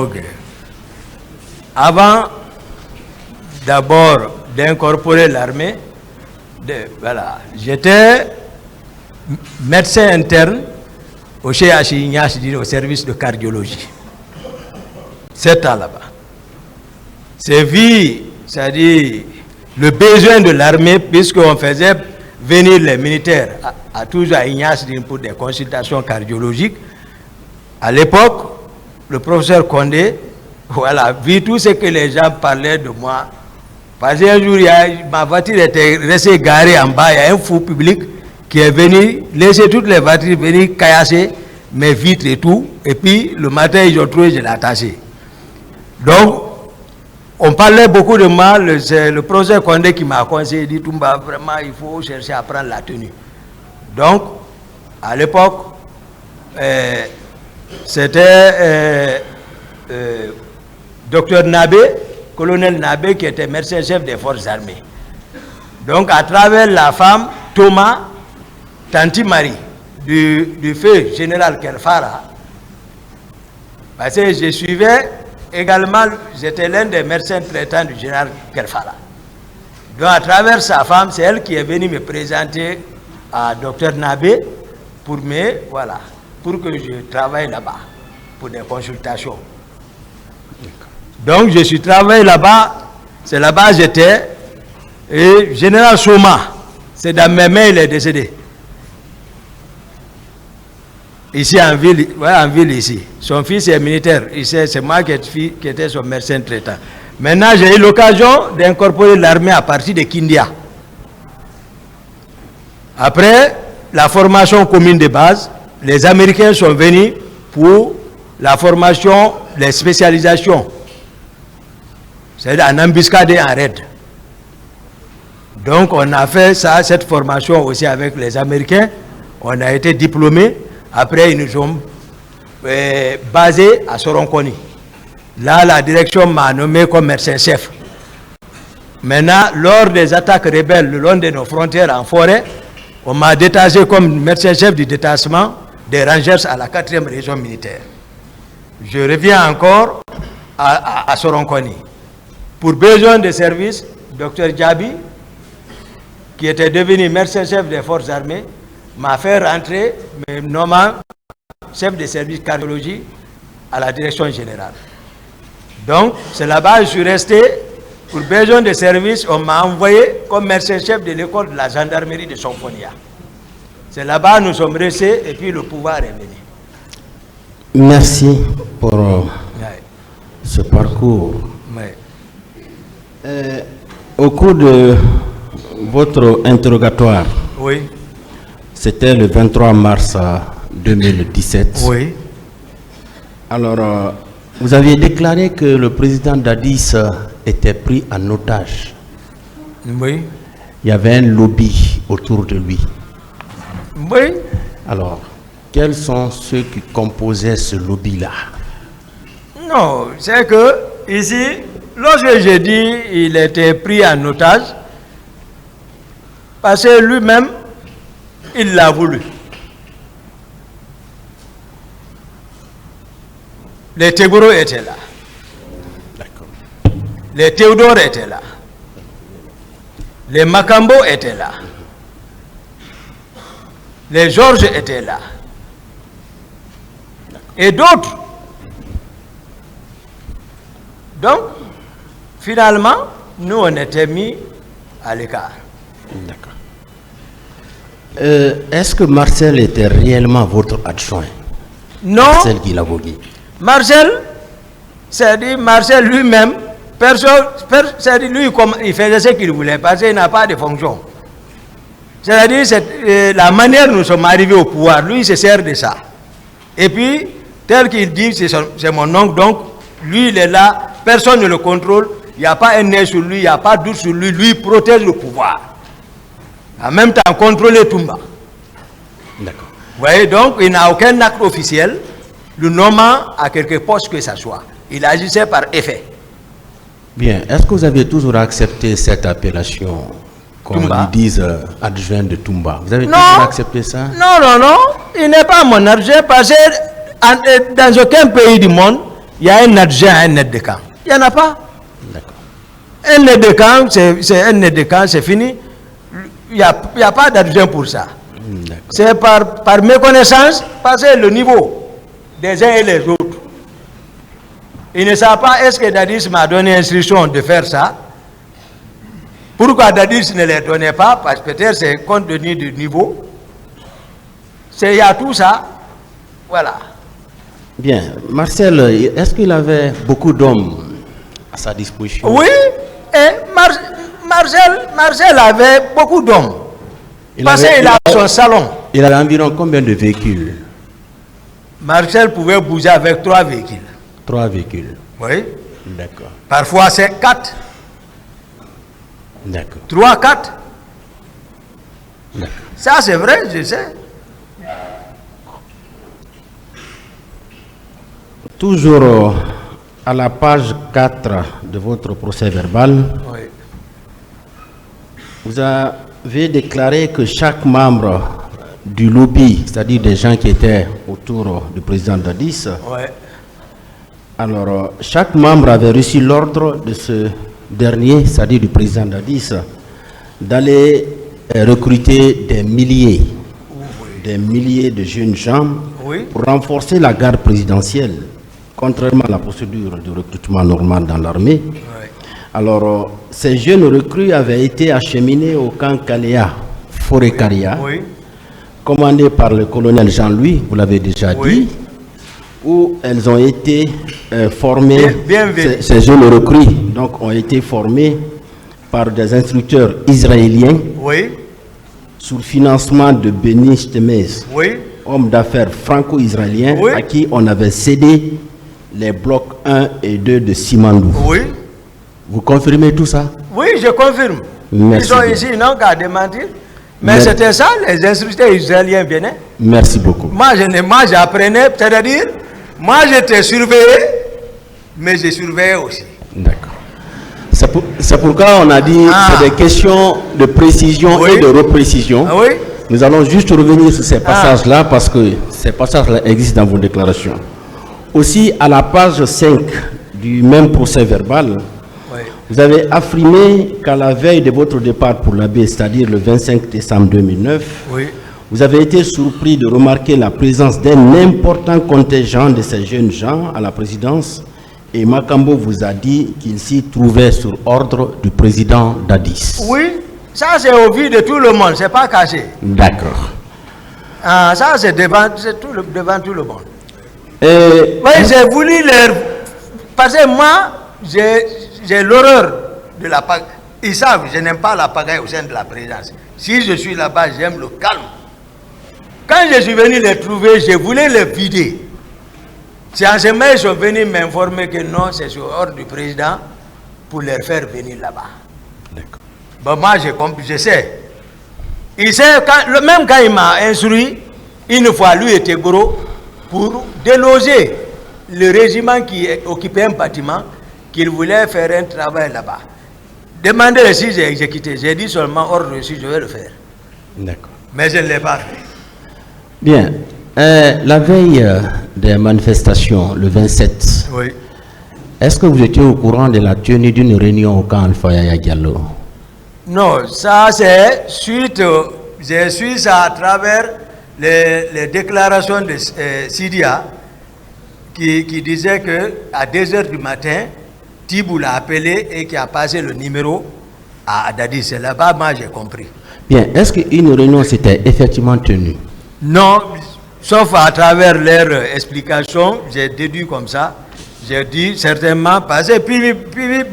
Donc, avant d'abord d'incorporer l'armée, voilà, j'étais médecin interne au CHI Ignace, au service de cardiologie. 7 ans là-bas. C'est vu, c'est-à-dire le besoin de l'armée, puisqu'on faisait venir les militaires toujours à Ignace pour des consultations cardiologiques. À l'époque, le professeur Condé, voilà, vu tout ce que les gens parlaient de moi. Parce qu'un jour, ma voiture était restée garée en bas, il y a un fou public qui est venu laisser toutes les voitures venir caillasser mes vitres et tout. Et puis, le matin, ils ont trouvé, je l'ai attaché. Donc, on parlait beaucoup de moi, c'est le professeur Condé qui m'a conseillé, il dit, Toumba, vraiment, il faut chercher à prendre la tenue. Donc, à l'époque, c'était docteur Nabé, colonel Nabé, qui était médecin-chef des forces armées. Donc, à travers la femme, Thomas, Tanti Marie, du feu général Kerfara, parce que je suivais également, j'étais l'un des médecins traitants du général Kerfara. Donc, à travers sa femme, c'est elle qui est venue me présenter à docteur Nabé pour que je travaille là-bas, pour des consultations. Donc, je suis travaillé là-bas, c'est là-bas que j'étais, et général Soma, c'est dans mes mains, il est décédé. Ici en ville ici. Son fils est militaire. C'est moi qui étais son médecin traitant. Maintenant, j'ai eu l'occasion d'incorporer l'armée à partir de Kindia. Après la formation commune de base, les Américains sont venus pour la formation, les spécialisations. C'est-à-dire en embuscade et en raid. Donc, on a fait ça, cette formation aussi avec les Américains. On a été diplômés. Après, ils nous ont basés à Soronconi. Là, la direction m'a nommé comme médecin-chef. Maintenant, lors des attaques rebelles le long de nos frontières en forêt, on m'a détaché comme médecin-chef du détachement des Rangers à la 4e région militaire. Je reviens encore à Soronconi. Pour besoin de service, Dr Djabi, qui était devenu médecin-chef des forces armées, m'a fait rentrer, me nommant chef de service cardiologie à la direction générale. Donc, c'est là-bas que je suis resté. Pour besoin de service, on m'a envoyé comme médecin-chef de l'école de la gendarmerie de Sonfonia. C'est là-bas que nous sommes restés et puis le pouvoir est venu. Merci pour ce parcours. Au cours de votre interrogatoire, oui. C'était le 23 mars 2017. Oui. Alors, vous aviez déclaré que le président Dadis était pris en otage. Oui. Il y avait un lobby autour de lui. Oui. Alors, quels sont ceux qui composaient ce lobby-là? Non, c'est que ici, lorsque j'ai dit qu'il était pris en otage, parce que lui-même, il l'a voulu. Les Tegoro étaient là. D'accord. Les Théodore étaient là. Les Makambo étaient là. Les Georges étaient là. Et d'autres. Donc, finalement, nous, on était mis à l'écart. D'accord. Est-ce que Marcel était réellement votre adjoint? Non. Marcel Guilavogui. Marcel, c'est-à-dire Marcel lui-même, c'est-à-dire lui, il faisait ce qu'il voulait, parce qu'il n'a pas de fonction. C'est-à-dire, la manière dont nous sommes arrivés au pouvoir, lui, il se sert de ça. Et puis, tel qu'il dit, c'est mon oncle, donc, lui, il est là, personne ne le contrôle, il n'y a pas un nez sur lui, il n'y a pas de doute sur lui, lui, il protège le pouvoir. En même temps, contrôler Toumba. D'accord. Vous voyez, donc, il n'a aucun acte officiel, le nommant à quelque poste que ce soit. Il agissait par effet. Bien. Est-ce que vous avez toujours accepté cette appellation, qu'on lui dise adjoint de Toumba? Vous avez toujours accepté ça? Non, non, non. Il n'est pas mon adjoint parce que dans aucun pays du monde, il y a un adjoint à un aide de camp. Il n'y en a pas. D'accord. Un aide de camp, c'est un aide de camp, c'est fini. Il n'y a pas d'adjoint pour ça. C'est par méconnaissance, parce que le niveau des uns et les autres. Ils ne savent pas est-ce que Dadis m'a donné instruction de faire ça. Pourquoi Dadis ne les donnait pas? Parce que peut-être c'est compte tenu du niveau. Il y a tout ça. Voilà. Bien. Marcel, est-ce qu'il avait beaucoup d'hommes à sa disposition? Oui. Et Marcel avait beaucoup d'hommes. Parce qu'il a son salon. Il avait environ combien de véhicules? Marcel pouvait bouger avec 3 véhicules. 3 véhicules. Oui. D'accord. Parfois c'est 4. D'accord. 3, 4. D'accord. Ça c'est vrai, je sais. Toujours à la page 4 de votre procès verbal, Oui. vous avez déclaré que chaque membre du lobby, c'est-à-dire des gens qui étaient autour du président Dadis, Oui. alors chaque membre avait reçu l'ordre de ce dernier, c'est-à-dire du président Dadis, d'aller recruter des milliers de jeunes gens Oui. pour renforcer la garde présidentielle, contrairement à la procédure de recrutement normal dans l'armée. Oui. Alors, ces jeunes recrues avaient été acheminés au camp Kalea, Forêt-Caria, Oui. commandé par le colonel Jean-Louis, vous l'avez déjà Oui. dit, où elles ont été formées, Bien vu. ces jeunes recrues donc, ont été formées par des instructeurs israéliens Oui. sous le financement de Benny Stemez, Oui. homme d'affaires franco-israélien Oui. à qui on avait cédé les blocs 1 et 2 de Simandou. Oui. Vous confirmez tout ça? Oui, je confirme. Merci Ils sont bien. ici, ils n'ont qu'à démentir. Mais Merci. c'était ça, les instructeurs israéliens venaient. Merci beaucoup. Moi, j'apprenais, c'est-à-dire, moi, j'étais surveillé, mais je surveillais aussi. D'accord. C'est pourquoi on a dit c'est des questions de précision Oui. et de reprécision. Ah oui? Nous allons juste revenir sur ces passages-là parce que ces passages-là existent dans vos déclarations. Aussi, à la page 5 du même procès verbal, Oui. vous avez affirmé qu'à la veille de votre départ pour la baie, c'est-à-dire le 25 décembre 2009, Oui. vous avez été surpris de remarquer la présence d'un important contingent de ces jeunes gens à la présidence et Makambo vous a dit qu'il s'y trouvait sur ordre du président Dadis. Oui, ça c'est au vu de tout le monde, c'est pas caché. D'accord. Ah, ça c'est devant tout le monde. Et Oui, j'ai voulu leur... Parce que moi, j'ai l'horreur de la pagaille. Ils savent, je n'aime pas la pagaille au sein de la présidence. Si je suis là-bas, j'aime le calme. Quand je suis venu les trouver, je voulais les vider. C'est en ce moment qu'ils sont venus m'informer que non, c'est sur ordre du président pour les faire venir là-bas. D'accord. Bon, moi, je sais. Il sait, même quand il m'a instruit, une fois, lui était gros, pour déloger le régiment qui occupait un bâtiment, qu'il voulait faire un travail là-bas. Demandez si j'ai exécuté. J'ai dit seulement ordre si je vais le faire. D'accord. Mais je ne l'ai pas fait. Bien. La veille des manifestations, le 27, Oui. est-ce que vous étiez au courant de la tenue d'une réunion au camp Alpha Yaya Diallo? Non, ça c'est suite, j'ai su ça à travers les déclarations de Sidia qui disait qu'à 2h du matin, Tibou l'a appelé et qui a passé le numéro à Dadis. C'est là-bas, moi j'ai compris. Bien. Est-ce qu'une réunion s'était effectivement tenue? Non, sauf à travers leurs explications, j'ai déduit comme ça. J'ai dit certainement, parce que puis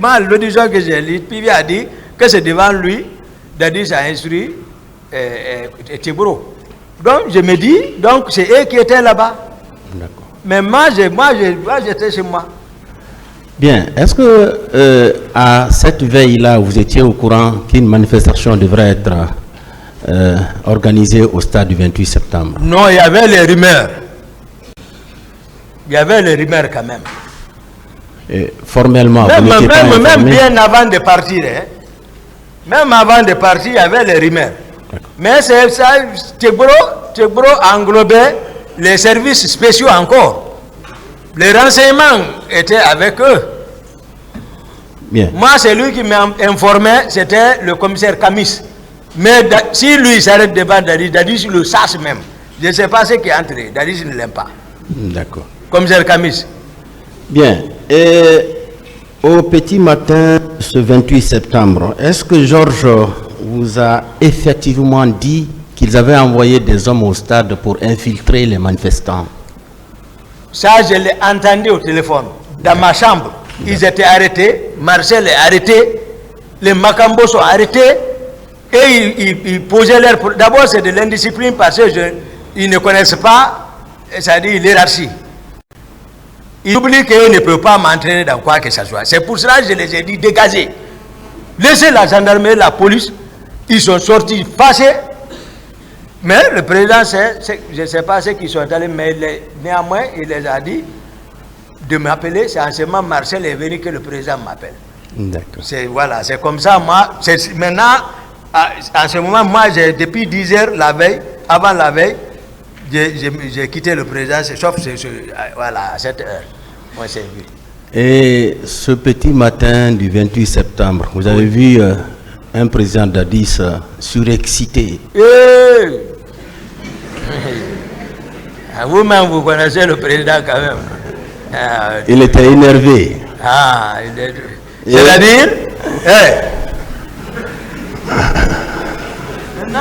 moi, l'audition que j'ai lu, Pivi a dit que c'est devant lui, Dadis a instruit Tibro. Donc je me dis, donc c'est eux qui étaient là-bas. D'accord. Mais moi j'étais chez moi. Bien. Est-ce que à cette veille-là, vous étiez au courant qu'une manifestation devrait être organisée au stade du 28 septembre? Non, il y avait les rumeurs. Il y avait les rumeurs quand même. Et formellement, vous n'étiez pas Même informé? bien avant de partir, hein. Même avant de partir, il y avait les rumeurs. Mais c'est ça, Tebro englobait les services spéciaux encore. Les renseignements étaient avec eux. Bien. Moi, c'est lui qui m'a informé, c'était le commissaire Kamis. Mais si lui s'arrête devant Dadis, Dadis le sache même. Je ne sais pas ce qui est entré. Dadis ne l'aime pas. D'accord. Commissaire Kamis. Bien. Et au petit matin, ce 28 septembre, est-ce que Georges vous a effectivement dit qu'ils avaient envoyé des hommes au stade pour infiltrer les manifestants? Ça, je l'ai entendu au téléphone. Dans ma chambre, ils étaient arrêtés. Marcel est arrêté. Les Macambos sont arrêtés. Et ils posaient leur... D'abord, c'est de l'indiscipline parce qu'ils ne connaissent pas, c'est-à-dire l'hierarchie. Ils oublient qu'ils ne peuvent pas m'entraîner dans quoi que ce soit. C'est pour cela que je les ai dit dégagez. Laissez la gendarmerie, la police. Ils sont sortis fâchés. Mais le président, je ne sais pas ce qu'ils sont allés, mais néanmoins, il les a dit de m'appeler. C'est en ce moment Marcel est venu que le président m'appelle. D'accord. Voilà, c'est comme ça. Moi, maintenant, en ce moment, moi, depuis 10 heures la veille, avant la veille, j'ai quitté le président, sauf voilà, à 7 heures. Moi, c'est vu. Et ce petit matin du 28 septembre, vous avez vu un président Dadis surexcité. Vous-même, vous connaissez le président quand même. Il était énervé. C'est-à-dire, maintenant,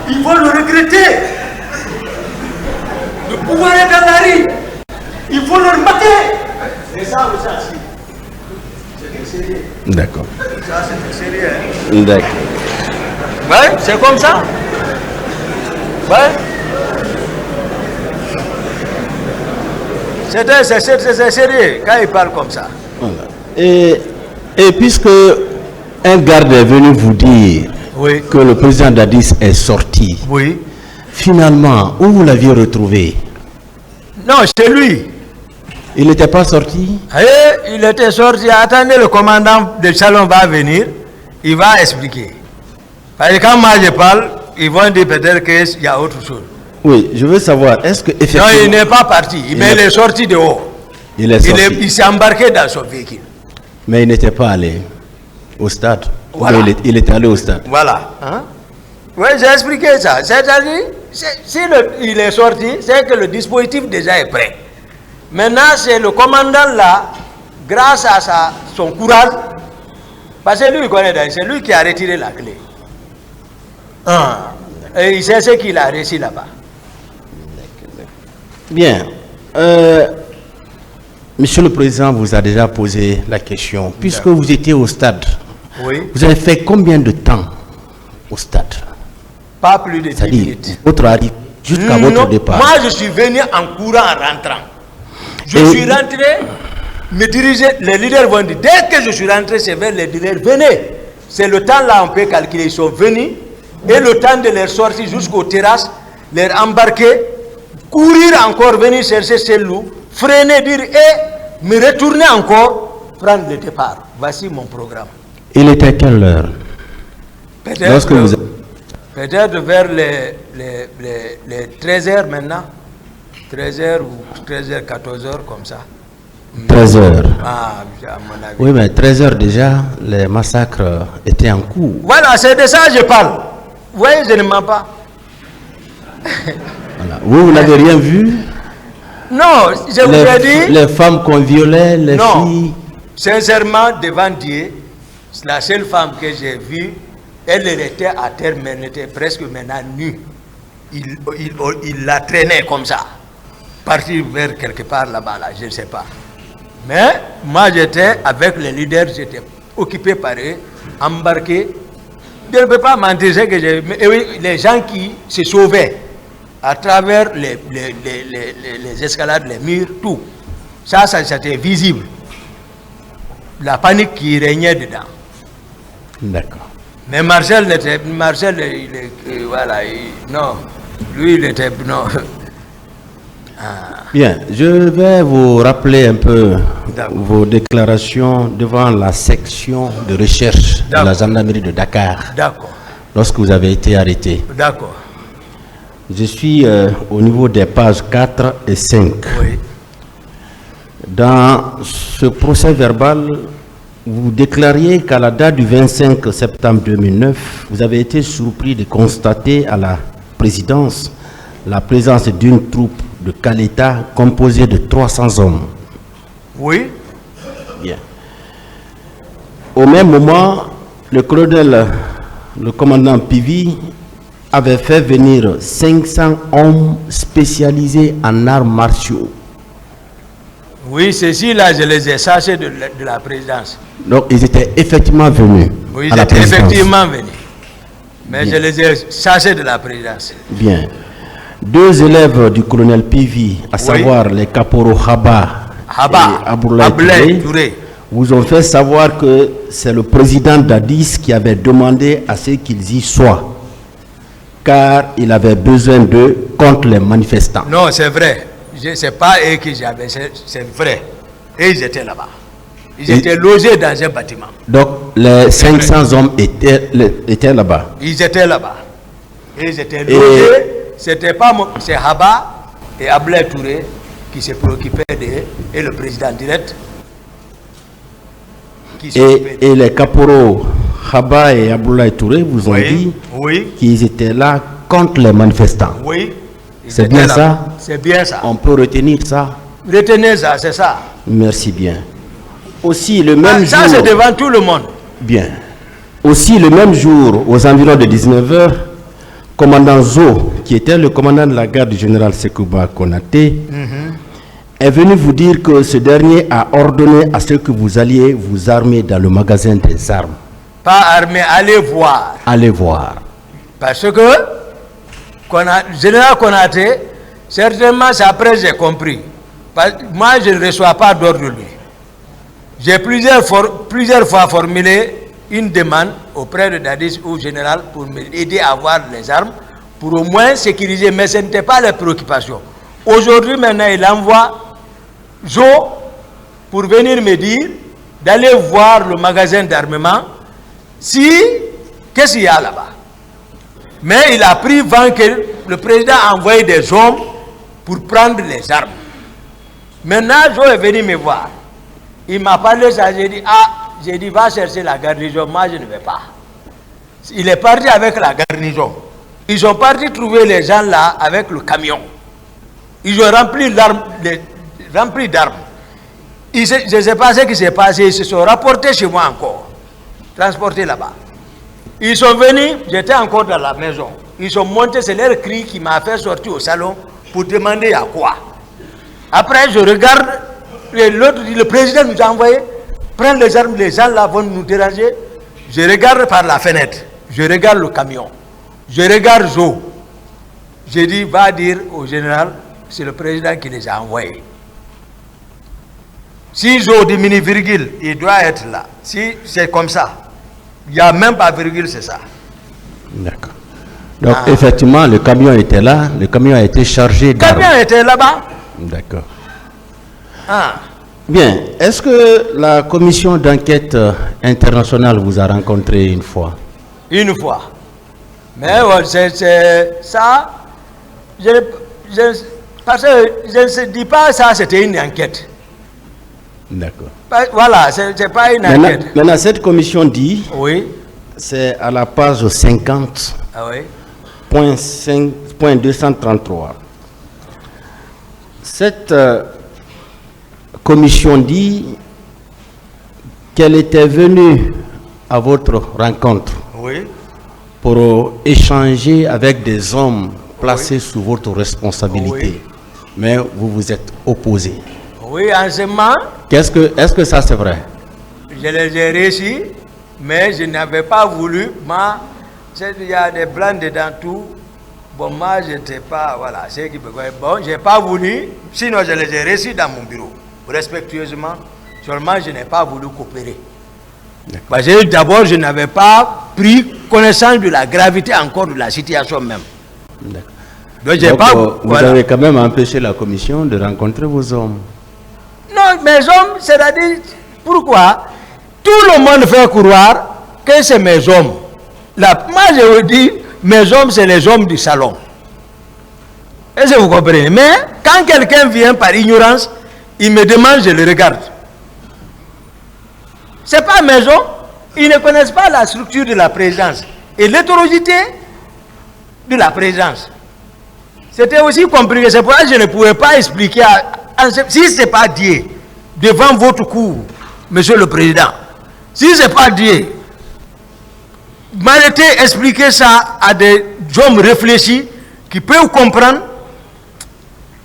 il faut le regretter. Le pouvoir est dans la rue. Il faut le remarquer. C'est ça ou ça, si. C'est sérieux. D'accord. Ça, c'est sérieux. Hein? D'accord. Ouais, c'est comme ça. Ouais. C'est sérieux quand il parle comme ça. Voilà. Et puisque un garde est venu vous dire que le président Dadis est sorti, finalement, où vous l'aviez retrouvé? Non, c'est lui. Il n'était pas sorti? Il était sorti. Attendez, le commandant de salon va venir. Il va expliquer. Parce que quand moi je parle, ils vont dire peut-être qu'il y a autre chose. Oui, je veux savoir, est-ce que effectivement... Non, il n'est pas parti, mais il est sorti dehors. Il est sorti. Il s'est embarqué dans son véhicule. Mais il n'était pas allé au stade. Voilà. Il était allé au stade. Voilà. Hein? Oui, j'ai expliqué ça. C'est-à-dire, si il est sorti, c'est que le dispositif déjà est prêt. Maintenant, c'est le commandant là, grâce à son courage, parce que lui, il connaît, c'est lui qui a retiré la clé. Et il sait ce qu'il a réussi là-bas. Bien. Monsieur le Président vous a déjà posé la question. Puisque vous étiez au stade, vous avez fait combien de temps au stade? Pas plus de 10 minutes. Votre arrivée jusqu'à votre départ. Moi, je suis venu en courant, en rentrant. Je suis rentré, me diriger, les leaders vont dire, dès que je suis rentré, c'est vers les leaders, venez. C'est le temps là, on peut calculer, ils sont venus, et le temps de leur sortie jusqu'aux terrasses, leur embarquer, courir encore, venir chercher ces loups, freiner, dire, et me retourner encore, prendre le départ. Voici mon programme. Il était quelle heure? Peut-être vers les 13h maintenant. 13h ou 13h, 14h comme ça. 13h. Ah, à mon avis. Oui, mais 13h déjà, les massacres étaient en cours. Voilà, c'est de ça que je parle. Vous voyez, je ne mens pas. Voilà. Vous n'avez rien vu? Non, je vous ai dit... Les femmes qu'on violait, les filles... Sincèrement, devant Dieu, la seule femme que j'ai vue, elle était à terre, mais elle était presque maintenant nue. Il la traînait comme ça. Partir vers quelque part là-bas, là, je ne sais pas. Mais moi, j'étais avec les leaders, j'étais occupé par eux, embarqué. Je ne peux pas mentir, c'est que les gens qui se sauvaient à travers les escalades, les murs, tout. Ça c'était visible. La panique qui régnait dedans. D'accord. Mais Marcel, voilà, non, lui, il était, non. Bien, je vais vous rappeler un peu vos déclarations devant la section de recherche de la gendarmerie de Dakar. D'accord. Lorsque vous avez été arrêté. D'accord. Je suis au niveau des pages 4 et 5. Oui. Dans ce procès verbal, vous déclariez qu'à la date du 25 septembre 2009, vous avez été surpris de constater à la présidence la présence d'une troupe de Kaleta composée de 300 hommes. Oui. Bien. Au même moment, le colonel, le commandant Pivi, avait fait venir 500 hommes spécialisés en arts martiaux. Oui, ceci-là, je les ai sachés de la présidence. Donc, ils étaient effectivement venus. Oui, à ils la étaient présidence. effectivement venus. Mais Bien. je les ai sachés de la présidence. Bien. Deux élèves du colonel Pivi, à savoir les caporaux Haba et Aboulaye Touré, vous ont fait savoir que c'est le président Dadis qui avait demandé à ce qu'ils y soient, car il avait besoin d'eux contre les manifestants. Non, c'est vrai. Ce n'est pas eux qui j'avais, c'est vrai. Et ils étaient là-bas. Ils étaient logés dans un bâtiment. Donc, les 500 hommes étaient là-bas. Ils étaient là-bas. Et ils étaient logés. C'était pas c'est Haba et Aboulaye Touré qui se préoccupaient d'eux et le président direct. Et les caporaux Haba et Aboulaye Touré vous ont dit qu'ils étaient là contre les manifestants. Oui. C'est bien ça? C'est bien ça. On peut retenir ça? Retenez ça, c'est ça. Merci bien. Aussi le même jour... Ça, c'est devant tout le monde. Bien. Aussi le même jour, aux environs de 19h, commandant Zo, qui était le commandant de la garde du général Sekouba Konaté, est venu vous dire que ce dernier a ordonné à ce que vous alliez vous armer dans le magasin des armes. Pas armé, allez voir. Allez voir. Parce que général Konaté, certainement, c'est après j'ai compris. Moi, je ne reçois pas d'ordre de lui. J'ai plusieurs fois formulé une demande auprès de Dadis ou général pour m'aider à avoir les armes, pour au moins sécuriser, mais ce n'était pas les préoccupations. Aujourd'hui, maintenant, il envoie Jo pour venir me dire d'aller voir le magasin d'armement, qu'est-ce qu'il y a là-bas. Mais il a pris vent que le président a envoyé des hommes pour prendre les armes. Maintenant, Jo est venu me voir. Il m'a parlé ça, j'ai dit, va chercher la garnison, moi je ne vais pas. Il est parti avec la garnison. Ils sont partis trouver les gens là avec le camion. Ils ont rempli d'armes. Je ne sais pas ce qui s'est passé, ils se sont rapportés chez moi encore, transportés là-bas. Ils sont venus, j'étais encore dans la maison. Ils sont montés, c'est leur cri qui m'a fait sortir au salon pour demander à quoi. Après, je regarde, le président nous a envoyé, prendre les armes, les gens là vont nous déranger. Je regarde par la fenêtre, je regarde le camion, je regarde Zo. J'ai dit, va dire au général, c'est le président qui les a envoyés. Si Zo diminue virgule, il doit être là. Si c'est comme ça, il n'y a même pas virgule, c'est ça. D'accord. Donc, effectivement, le camion était là, le camion a été chargé d'armes. Le camion était là-bas. D'accord. Bien. Est-ce que la commission d'enquête internationale vous a rencontré une fois? Une fois. Mais c'est ça. Parce que je ne dis pas ça, c'était une enquête. D'accord. Voilà, c'est pas une enquête. Maintenant, cette commission dit, oui, c'est à la page 50, oui. point 233. Cette commission dit qu'elle était venue à votre rencontre, oui, pour échanger avec des hommes placés sous votre responsabilité. Oui. Mais vous vous êtes opposé. Oui, en ce moment, est-ce que ça c'est vrai? Je les ai réussi, mais je n'avais pas voulu. Moi, il y a des plans dedans tout. Bon, moi, je n'étais pas, voilà, c'est qui peut. Bon, je n'ai pas voulu, sinon je les ai réussi dans mon bureau, respectueusement. Seulement, je n'ai pas voulu coopérer. Parce que d'abord, je n'avais pas pris connaissance de la gravité encore de la situation même. Donc, vous avez quand même empêché la commission de rencontrer vos hommes. Non, mes hommes, c'est-à-dire, pourquoi tout le monde fait croire que c'est mes hommes. Moi, je vous dis, mes hommes, c'est les hommes du salon. Est-ce que vous comprenez? Mais quand quelqu'un vient par ignorance, il me demande, je le regarde. Ce n'est pas maison. Ils ne connaissent pas la structure de la présidence et l'hétérogénéité de la présidence. C'était aussi compliqué. C'est pourquoi je ne pouvais pas expliquer, si ce n'est pas dit devant votre cour, Monsieur le Président, si ce n'est pas dit, m'arrêter expliquer ça à des hommes réfléchis qui peuvent comprendre.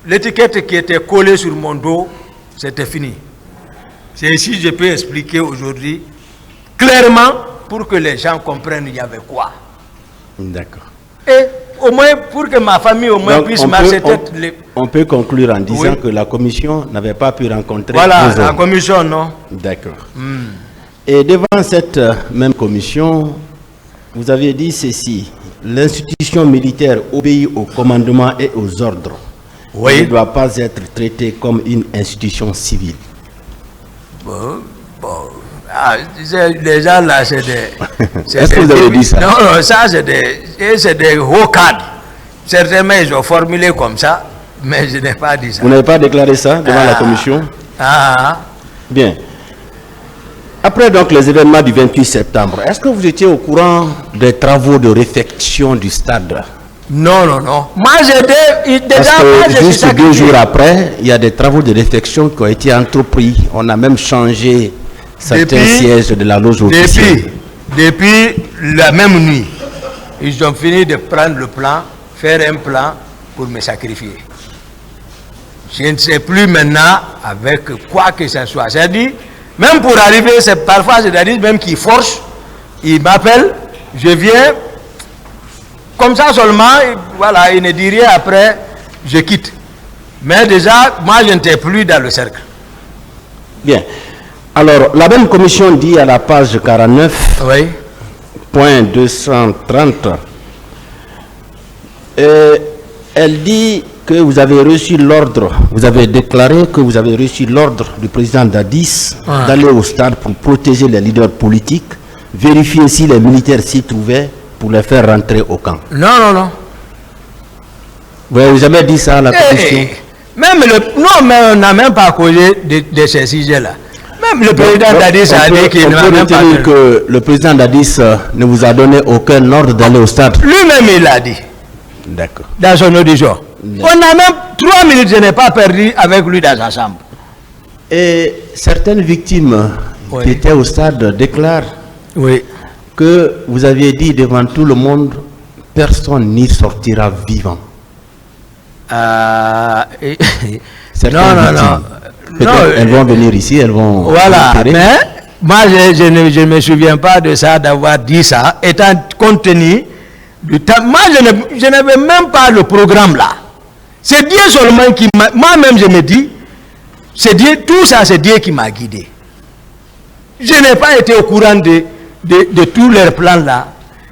L'étiquette qui était collée sur mon dos, c'était fini. C'est ici que je peux expliquer aujourd'hui clairement pour que les gens comprennent il y avait quoi. D'accord. Et au moins pour que ma famille au moins puisse marcher tête. On peut conclure en disant que la commission n'avait pas pu rencontrer. Voilà, la commission, non. D'accord. Et devant cette même commission, vous avez dit ceci: l'institution militaire obéit au commandement et aux ordres. Oui. Elle ne doit pas être traitée comme une institution civile. Ah, les gens là, c'est des... Est-ce que vous avez dit ça? Non, ça c'est des hauts cadres. Certainement, ils ont formulé comme ça, mais je n'ai pas dit ça. Vous n'avez pas déclaré ça devant la commission? Bien. Après donc les événements du 28 septembre, est-ce que vous étiez au courant des travaux de réfection du stade? Non, non, non. Moi, j'étais... Parce que juste 2 jours après, il y a des travaux de réfection qui ont été entrepris. On a même changé certains sièges de la loge officielle. Depuis la même nuit, ils ont fini de prendre le plan, faire un plan pour me sacrifier. Je ne sais plus maintenant avec quoi que ce soit. C'est-à-dire, même pour arriver, parfois, c'est-à-dire même qu'ils forcent, ils m'appellent, je viens, comme ça seulement, voilà, ils ne disent rien après, je quitte. Mais déjà, moi, je n'étais plus dans le cercle. Bien. Alors, la même commission dit à la page 49, oui. Point 230, elle dit que vous avez reçu l'ordre, vous avez déclaré que vous avez reçu l'ordre du président Dadis d'aller au stade pour protéger les leaders politiques, vérifier si les militaires s'y trouvaient pour les faire rentrer au camp. Non, non, non. Vous n'avez jamais dit ça à la commission? Non, mais on n'a même pas causé de ces sujets-là. Même le président Dadis a dit qu'il ne va même pas... que le président Dadis ne vous a donné aucun ordre d'aller au stade. Lui-même, il l'a dit. D'accord. Dans son audition. On a même 3 minutes, je n'ai pas perdu avec lui dans sa chambre. Et certaines victimes qui étaient au stade déclarent que vous aviez dit devant tout le monde, personne n'y sortira vivant. Non. Elles vont venir ici, elles vont... Voilà, mais moi je ne me souviens pas de ça, d'avoir dit ça, étant compte tenu du temps. Moi je n'avais même pas le programme là. C'est Dieu seulement qui m'a... Moi-même je me dis, c'est Dieu, tout ça c'est Dieu qui m'a guidé. Je n'ai pas été au courant de tous leurs plans là.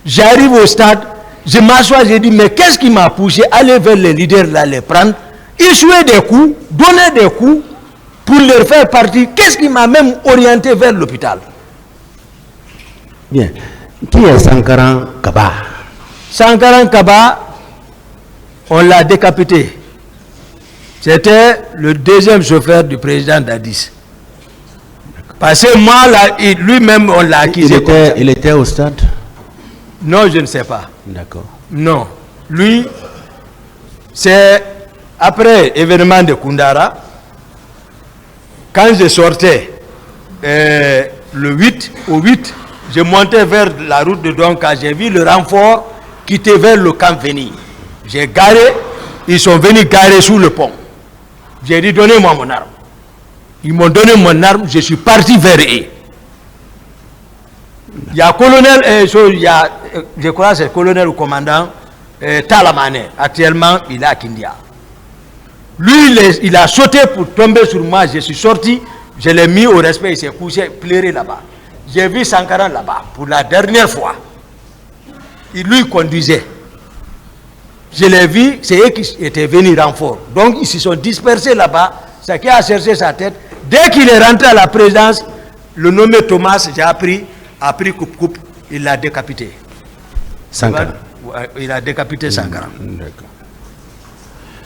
J'arrive au stade, je m'assois, je dis, mais qu'est-ce qui m'a poussé à aller vers les leaders là, les prendre, essuyer des coups, donner des coups, pour leur faire partie. Qu'est-ce qui m'a même orienté vers l'hôpital? Bien. Qui est Sankaran Kaba? Sankaran Kaba, on l'a décapité. C'était le deuxième chauffeur du président Dadis. Parce que moi, lui-même, on l'a accusé. Il était au stade? Non, je ne sais pas. D'accord. Non. Lui, c'est après l'événement de Koundara. Quand je sortais le 8, au 8, je montais vers la route de Donka, j'ai vu le renfort quitter vers le camp venir. J'ai garé, ils sont venus garer sous le pont. J'ai dit, donnez-moi mon arme. Ils m'ont donné mon arme, je suis parti vers eux. Il y a colonel, je crois que c'est le colonel ou commandant Talamane, actuellement il est à Kindia. Lui, il a sauté pour tomber sur moi. Je suis sorti, je l'ai mis au respect, il s'est couché, pleuré là-bas. J'ai vu Sankaran là-bas pour la dernière fois. Il lui conduisait. Je l'ai vu, c'est eux qui étaient venus renfort. Donc, ils se sont dispersés là-bas. Ce qui a cherché sa tête. Dès qu'il est rentré à la présidence, le nommé Thomas, j'ai appris, a pris coupe-coupe, il l'a décapité. Sankaran. Il a décapité Sankaran. D'accord.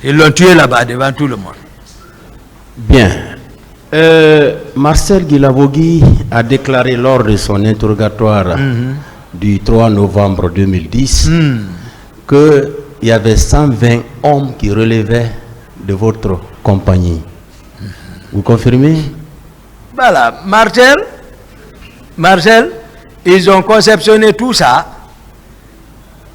Ils l'ont tué là-bas devant tout le monde. Bien. Marcel Guilavogui a déclaré lors de son interrogatoire du 3 novembre 2010 qu'il y avait 120 hommes qui relevaient de votre compagnie. Vous confirmez? Voilà, Marcel, ils ont conceptionné tout ça.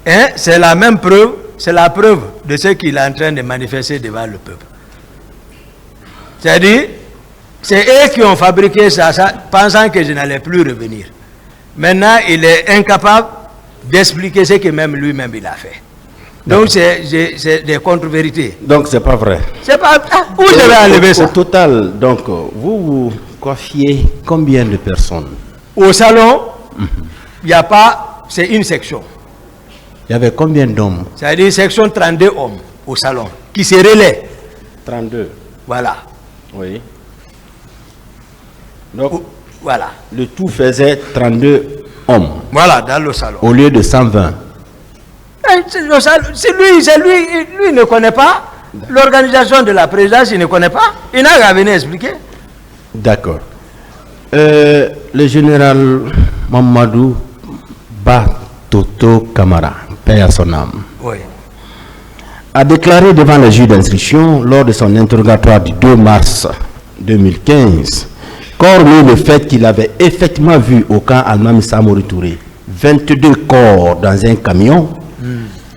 Hein, c'est la même preuve, c'est la preuve de ce qu'il est en train de manifester devant le peuple. C'est-à-dire, c'est eux qui ont fabriqué ça, pensant que je n'allais plus revenir. Maintenant, il est incapable d'expliquer ce que même lui-même il a fait. Donc, c'est des contre-vérités. Donc, c'est pas vrai. C'est pas... où je vais enlever ça? Au total, donc, vous coiffiez combien de personnes? Au salon, il n'y a pas... C'est une section. Il y avait combien d'hommes? C'est-à-dire section 32 hommes au salon, qui se relaient. 32. Voilà. Oui. Donc, voilà. Le tout faisait 32 hommes. Voilà, dans le salon. Au lieu de 120. C'est lui ne connaît pas l'organisation de la présidence, il ne connaît pas. Il n'a qu'à venir expliquer. D'accord. Le général Mamadou Batoto Kamara, paix à son âme, oui, a déclaré devant le juge d'instruction lors de son interrogatoire du 2 mars 2015 qu'hormis le fait qu'il avait effectivement vu au camp Almami Samori Touré 22 corps dans un camion,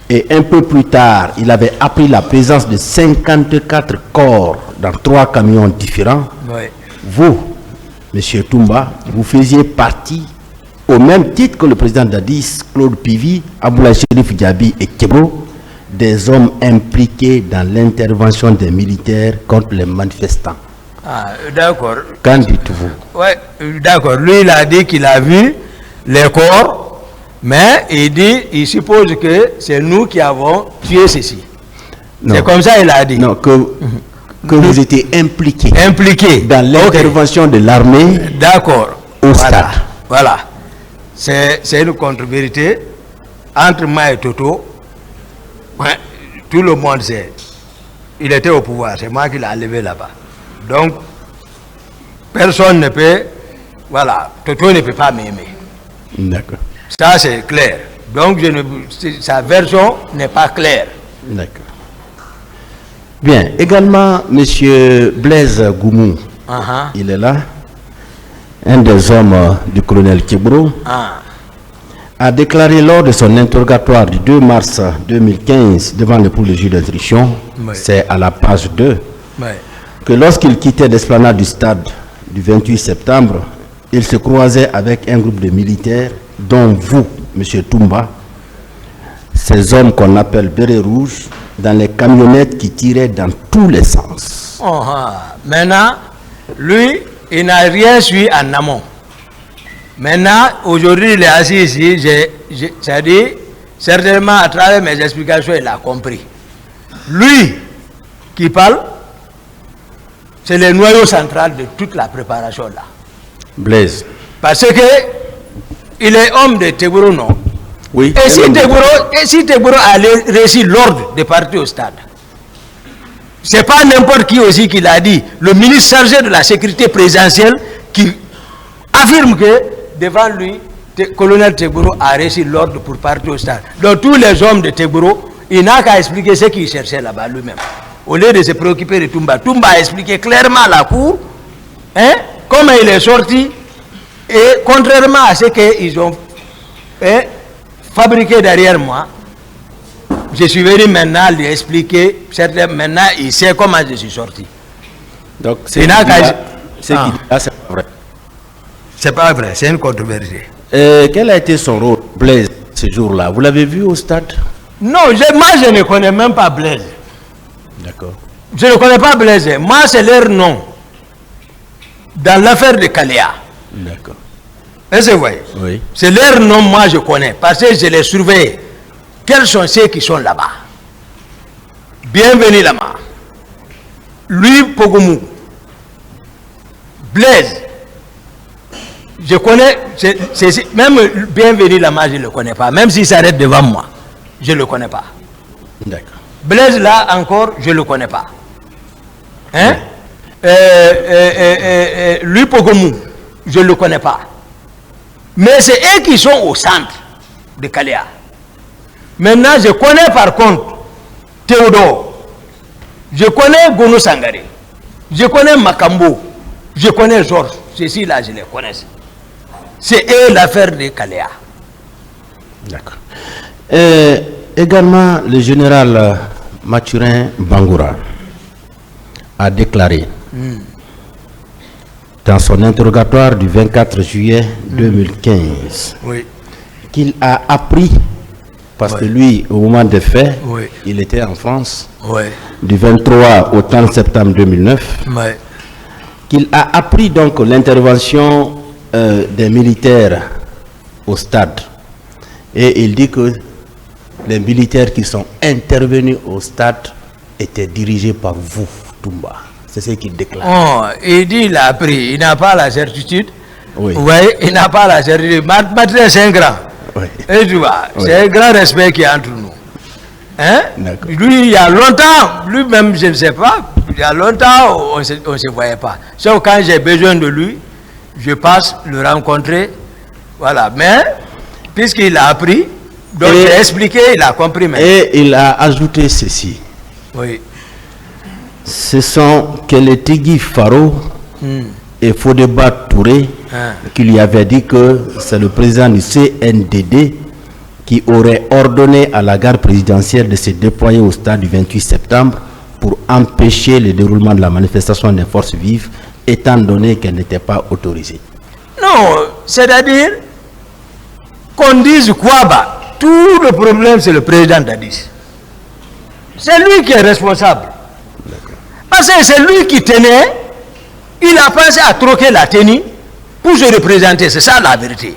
et un peu plus tard, il avait appris la présence de 54 corps dans 3 camions différents. oui. Vous, M. Toumba, vous faisiez partie, au même titre que le président d'Addis, Claude Pivi, Aboulaye Chérif Diaby et Kebro, des hommes impliqués dans l'intervention des militaires contre les manifestants. Ah, d'accord. Qu'en dites-vous? Oui, d'accord. Lui, il a dit qu'il a vu les corps, mais il suppose que c'est nous qui avons tué ceci. C'est comme ça qu'il a dit. Non, que vous étiez impliqués. Impliqués. Dans l'intervention de l'armée. D'accord. Au stade. Voilà. C'est une contre-vérité entre moi et Toto. Ouais, tout le monde sait. Il était au pouvoir. C'est moi qui l'ai enlevé là-bas. Donc, personne ne peut. Voilà. Toto ne peut pas m'aimer. D'accord. Ça, c'est clair. Donc, sa version n'est pas claire. D'accord. Bien. Également, M. Blaise Goumou, il est là, un des hommes du colonel Kebro, a déclaré lors de son interrogatoire du 2 mars 2015 devant le pôle de juge d'instruction, c'est à la page 2, que lorsqu'il quittait l'esplanade du stade du 28 septembre, il se croisait avec un groupe de militaires, dont vous, M. Toumba, ces hommes qu'on appelle bérets rouges, dans les camionnettes qui tiraient dans tous les sens. Maintenant, lui, il n'a rien su en amont. Maintenant, aujourd'hui, il est assis ici, c'est-à-dire, certainement à travers mes explications, il a compris. Lui qui parle, c'est le noyau central de toute la préparation là. Blaise. Parce que il est homme de Tegboro, non? Oui. Et si Tegboro a réussi l'ordre de partir au stade, c'est pas n'importe qui aussi qui l'a dit. Le ministre chargé de la sécurité présidentielle qui affirme que devant lui, le colonel Tegboro a réussi l'ordre pour partir au stade. Donc tous les hommes de Tegboro, il n'a qu'à expliquer ce qu'il cherchait là-bas lui-même. Au lieu de se préoccuper de Toumba, Toumba a expliqué clairement à la cour comment il est sorti, et contrairement à ce qu'ils ont fabriqué derrière moi, je suis venu maintenant lui expliquer, maintenant il sait comment je suis sorti. Donc ce qu'il dit là, c'est pas vrai. C'est pas vrai, c'est une contre-vérité. Quel a été son rôle, Blaise, ce jour-là? Vous l'avez vu au stade? Non, moi je ne connais même pas Blaise. D'accord. Je ne connais pas Blaise. Moi c'est leur nom. Dans l'affaire de Kaléa. D'accord. Est-ce que vous voyez? Oui. C'est leur nom, moi je connais, parce que je les surveille. Quels sont ceux qui sont là-bas? Bienvenue là-bas. Lui, Pogomou. Blaise. Je connais, même bienvenue là-bas, je ne le connais pas. Même s'il s'arrête devant moi, je ne le connais pas. D'accord. Blaise là encore, je ne le connais pas. Hein? Lui Pogomou, je ne le connais pas. Mais c'est eux qui sont au centre de Kalea. Maintenant, je connais par contre Théodore, je connais Gono Sangare, je connais Makambo, je connais Georges. Ceci-là, je les connais. C'est eux l'affaire de Kalea. D'accord. Également, le général Mathurin Bangoura a déclaré dans son interrogatoire du 24 juillet 2015 Oui. qu'il a appris, parce que lui, au moment des faits, Oui. il était en France, Oui. du 23 au 30 septembre 2009, Oui. qu'il a appris donc l'intervention des militaires au stade. Et il dit que les militaires qui sont intervenus au stade étaient dirigés par vous, Toumba. C'est ce qu'il déclare. Oh, il dit il a appris, il n'a pas la certitude. Oui. Oui, il n'a pas la certitude. Mathieu, c'est un grand. Oui. Et tu vois, Oui. c'est un grand respect qui est entre nous. Hein? D'accord. Lui, il y a longtemps, lui-même, je ne sais pas, il y a longtemps, on ne se voyait pas. Sauf quand j'ai besoin de lui, je passe le rencontrer. Voilà. Mais, puisqu'il a appris, donc Et- j'ai expliqué, il a compris maintenant. Et il a ajouté ceci. Oui. Ce sont Keletigui Faro et Fodeba Touré Hein. qui lui avaient dit que c'est le président du CNDD qui aurait ordonné à la garde présidentielle de se déployer au stade du 28 septembre pour empêcher le déroulement de la manifestation des forces vives, étant donné qu'elle n'était pas autorisée. Non, c'est-à-dire qu'on dise quoi, bah, tout le problème c'est le président d'Addis. C'est lui qui est responsable. Parce que c'est lui qui tenait, il a pensé à troquer la tenue pour se représenter, c'est ça la vérité.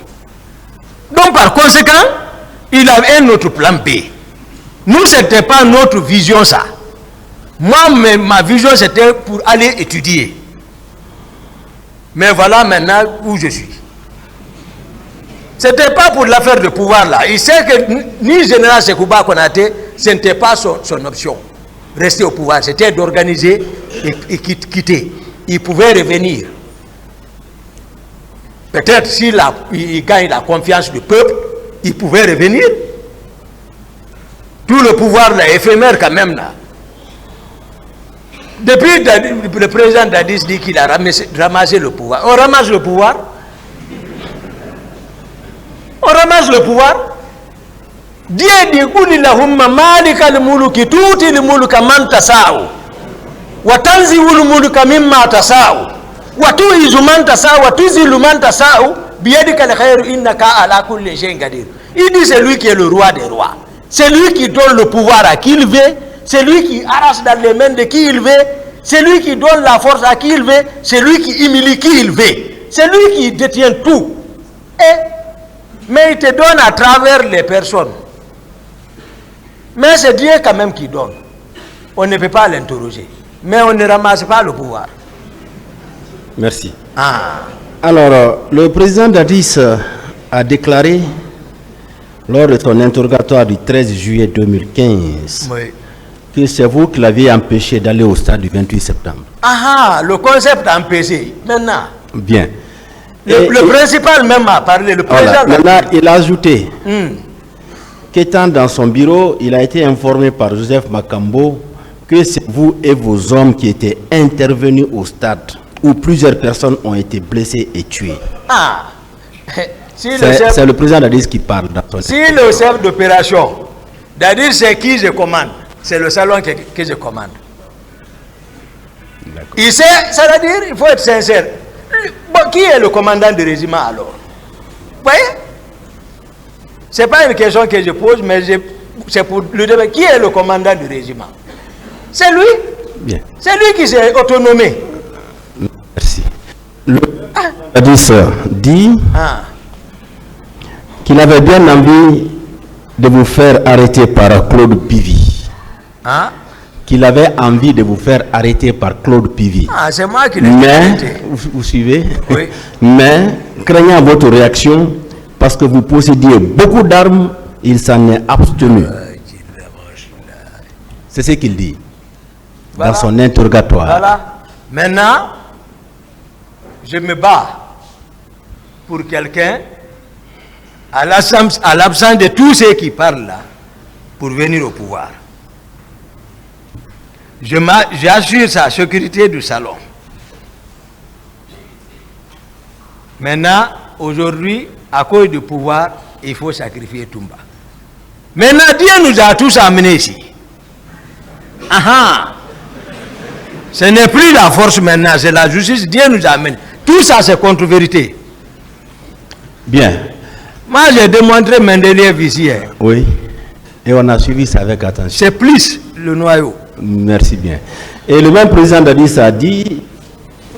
Donc par conséquent, il avait un autre plan B. Nous, ce n'était pas notre vision ça. Moi, ma vision c'était pour aller étudier. Mais voilà maintenant où je suis. Ce n'était pas pour l'affaire de pouvoir là. Il sait que ni général Sekouba Konaté, ce n'était pas son option. Rester au pouvoir, c'était d'organiser et quitter. Il pouvait revenir. Peut-être s'il gagne la confiance du peuple, il pouvait revenir. Tout le pouvoir là, éphémère quand même là. Depuis le président Dadis dit qu'il a ramassé le pouvoir. On ramasse le pouvoir. On ramasse le pouvoir. Dieu dit Kulillahumma malika al-muluki tuti al-muluka man tasau wa tanzi'u al-muluka mimma tasau wa tu'izu man tasau wa tuzilu man tasau biyadika al-khayru innaka ala kulli shay'in qadir. Il dit c'est lui qui est le roi des rois. C'est lui qui donne le pouvoir à qui il veut, c'est lui qui arrache dans les mains de qui il veut, c'est lui qui donne la force à qui il veut, c'est lui qui humilie qui il veut. C'est lui qui détient tout. Mais il te donne à travers les personnes. Mais c'est Dieu quand même qui donne. On ne peut pas l'interroger. Mais on ne ramasse pas le pouvoir. Merci. Ah. Alors, le président Dadis a déclaré lors de son interrogatoire du 13 juillet 2015 Oui. que c'est vous qui l'aviez empêché d'aller au stade du 28 septembre. Ah, le concept a empêché. Maintenant, Bien. le principal même a parlé. Le président Voilà. a Maintenant, il a ajouté Hmm. qu'étant dans son bureau, il a été informé par Joseph Makambo que c'est vous et vos hommes qui étaient intervenus au stade où plusieurs personnes ont été blessées et tuées. Ah. Si le C'est le président Dadis qui parle dans son Si le chef d'opération, c'est-à-dire c'est qui je commande, c'est le salon que je commande. Il sait, c'est-à-dire, il faut être sincère. Bon, qui est le commandant du régiment alors? Vous voyez? Ce n'est pas une question que je pose, mais c'est pour le débat. Qui est le commandant du régiment? C'est lui. Bien. C'est lui qui s'est autonomé. Merci. Le Dadis dit Ah. qu'il avait bien envie de vous faire arrêter par Claude Pivy. Hein? Qu'il avait envie de vous faire arrêter par Claude Pivy. Ah, c'est moi qui l'ai Mais, arrêté. vous suivez? Oui. Mais, craignant votre réaction, parce que vous possédiez beaucoup d'armes, il s'en est abstenu. C'est ce qu'il dit Voilà. dans son interrogatoire. Voilà. Maintenant, je me bats pour quelqu'un, à l'absence de tous ceux qui parlent là, pour venir au pouvoir. J'assure sa sécurité du salon. Maintenant, aujourd'hui, à cause du pouvoir, il faut sacrifier Toumba. Maintenant, Dieu nous a tous amenés ici. Ce n'est plus la force maintenant, c'est la justice. Dieu nous amène. Tout ça, c'est contre-vérité. Bien. Moi, j'ai démontré Mendeleev ici. Oui. Et on a suivi ça avec attention. C'est plus le noyau. Merci bien. Et le même président Dadis a dit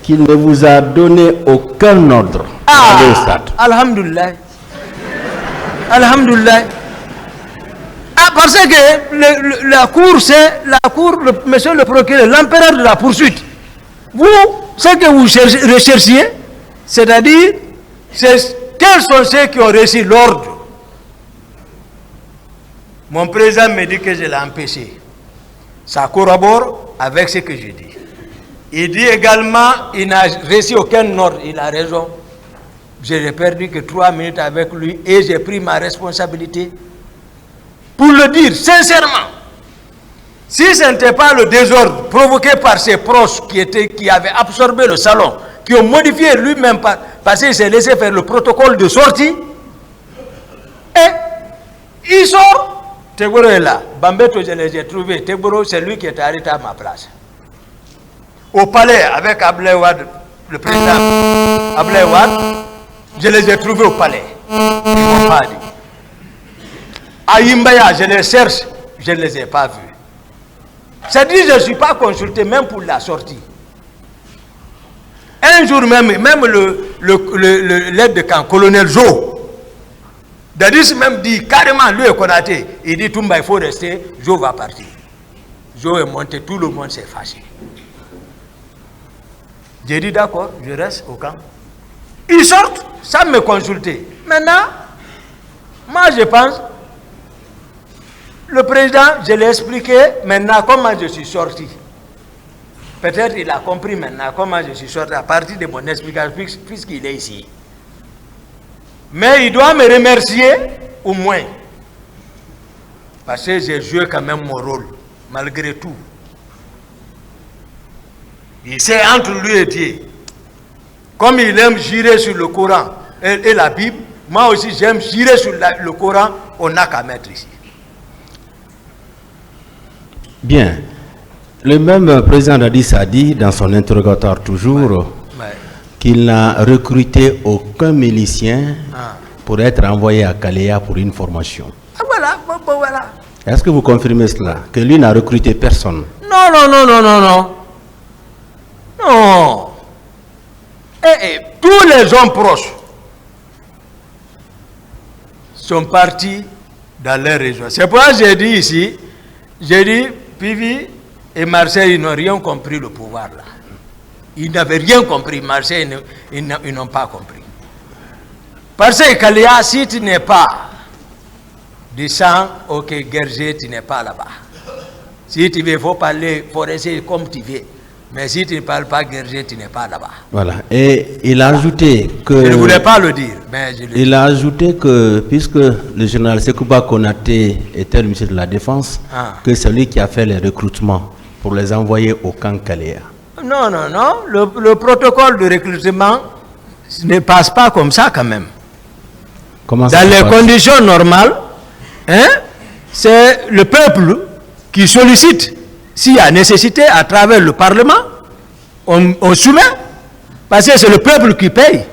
qu'il ne vous a donné aucun ordre d'aller au stade. Alhamdulillah. Alhamdulillah. Parce que la cour, monsieur le procureur, l'empereur de la poursuite, vous, ce que vous recherchiez, c'est-à-dire, quels sont ceux qui ont reçu l'ordre? Mon président me dit que je l'ai empêché. Ça corrobore avec ce que je dis. Il dit également, il n'a reçu aucun ordre, il a raison. Je n'ai perdu que 3 minutes avec lui et j'ai pris ma responsabilité. Pour le dire sincèrement, si ce n'était pas le désordre provoqué par ses proches qui avaient absorbé le salon, qui ont modifié lui-même parce qu'il s'est laissé faire le protocole de sortie, et il sort. Tegboro est là. Bambeto, je les ai trouvés. Tegboro, c'est lui qui est arrêté à ma place. Au palais, avec Ablaye Wade, le président Ablaye Wade, je les ai trouvés au palais. Ils ne m'ont pas dit. À Yimbaya, je les cherche, je ne les ai pas vus. C'est-à-dire que je ne suis pas consulté même pour la sortie. Un jour même l'aide de camp, colonel Jo, Dadis même dit carrément, lui et Konaté, il dit Toumba, il faut rester, Jo va partir. Jo est monté, tout le monde s'est fâché. J'ai dit d'accord, je reste au camp. Ils sortent sans me consulter. Maintenant, moi je pense, le président, je l'ai expliqué maintenant comment je suis sorti. Peut-être il a compris maintenant comment je suis sorti à partir de mon explication puisqu'il est ici. Mais il doit me remercier au moins. Parce que j'ai joué quand même mon rôle, malgré tout. Il sait entre lui et Dieu. Comme il aime jurer sur le Coran et la Bible, moi aussi j'aime jurer sur le Coran, on n'a qu'à mettre ici. Bien. Le même président Dadis a dit dans son interrogatoire toujours qu'il n'a recruté aucun milicien pour être envoyé à Kalea pour une formation. Voilà. Est-ce que vous confirmez cela? Que lui n'a recruté personne? Non. Tous les hommes proches sont partis dans leur région. C'est pourquoi j'ai dit ici, Pivi et Marseille, ils n'ont rien compris le pouvoir là. Ils n'avaient rien compris. Marseille, ils n'ont pas compris. Parce que Kalea, si tu n'es pas du sang, ok, Gergé, tu n'es pas là-bas. Si tu veux, il faut parler, il faut rester comme tu veux. Mais si tu ne parles pas Gergé, tu n'es pas là-bas. Voilà. Et il a ajouté que... Je ne voulais pas le dire, mais je le dis. Il a ajouté que, puisque le général Sekouba Konaté était le ministre de la Défense, que c'est lui qui a fait les recrutements pour les envoyer au camp Kalea. Non. Le protocole de recrutement ne passe pas comme ça quand même. Comment ça dans les conditions normales, c'est le peuple qui sollicite, s'il y a nécessité, à travers le Parlement, on soumet, parce que c'est le peuple qui paye.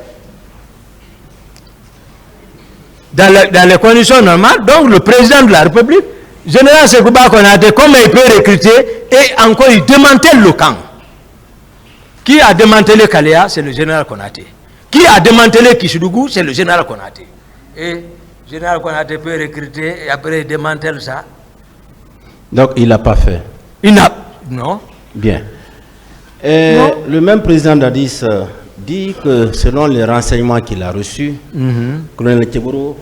Dans les conditions normales, donc le président de la République, général Sekouba Konaté, comment il peut recruter et encore il démantèle le camp. Qui a démantelé Kalea, c'est le général Konaté. Qui a démantelé Kishidougou, c'est le général Konaté. Et le général Konaté peut recruter et après il démantèle ça. Donc il n'a pas fait. Il n'a... Non. Bien. Et non. Le même président Dadis dit que selon les renseignements qu'il a reçus, colonel Teboro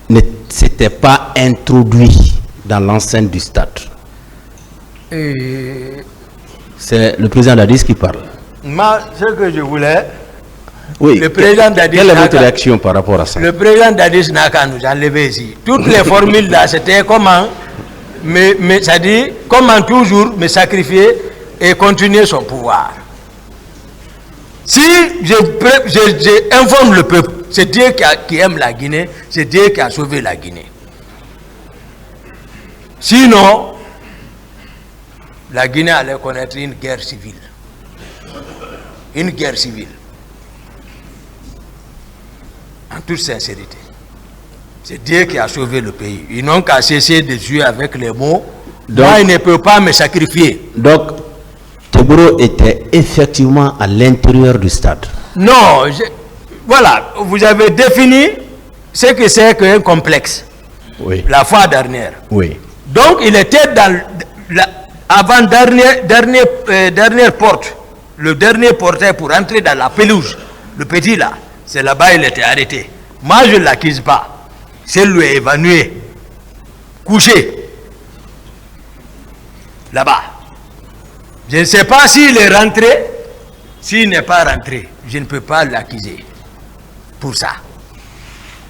ne s'était pas introduit dans l'enceinte du stade. C'est le président Dadis qui parle. Moi, ce que je voulais, Oui, le président Dadis quelle est votre Naka- réaction par rapport à ça? le président Dadis Naka nous a enlevé ici. Toutes les formules là, c'était comment, mais ça dit, comment toujours me sacrifier et continuer son pouvoir. Si je informe le peuple, c'est Dieu qui aime la Guinée, c'est Dieu qui a sauvé la Guinée. Sinon, la Guinée allait connaître une guerre civile. Une guerre civile. En toute sincérité. C'est Dieu qui a sauvé le pays. Ils n'ont qu'à cesser de jouer avec les mots. Moi, il ne peut pas me sacrifier. Donc, Teboro était effectivement à l'intérieur du stade. Non, voilà, vous avez défini ce que c'est qu'un complexe. Oui. La fois dernière. Oui. Donc, il était dans avant dernière porte, le dernier portail pour entrer dans la pelouse, le petit là, c'est là-bas il était arrêté. Moi, je ne l'accuse pas. C'est lui évanoui, couché, là-bas. Je ne sais pas s'il est rentré, s'il n'est pas rentré, je ne peux pas l'accuser pour ça.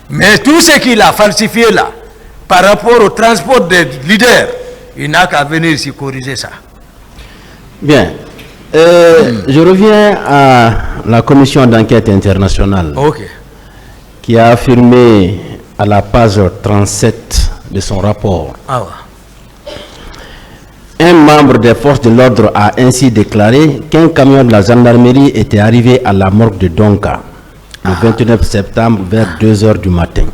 Mais tout ce qu'il a falsifié là, par rapport au transport des leaders, il n'a qu'à venir ici corriger ça. Bien. Je reviens à la commission d'enquête internationale qui a affirmé à la page 37 de son rapport. Un membre des forces de l'ordre a ainsi déclaré qu'un camion de la gendarmerie était arrivé à la morgue de Donka le 29 septembre vers 2 h du matin.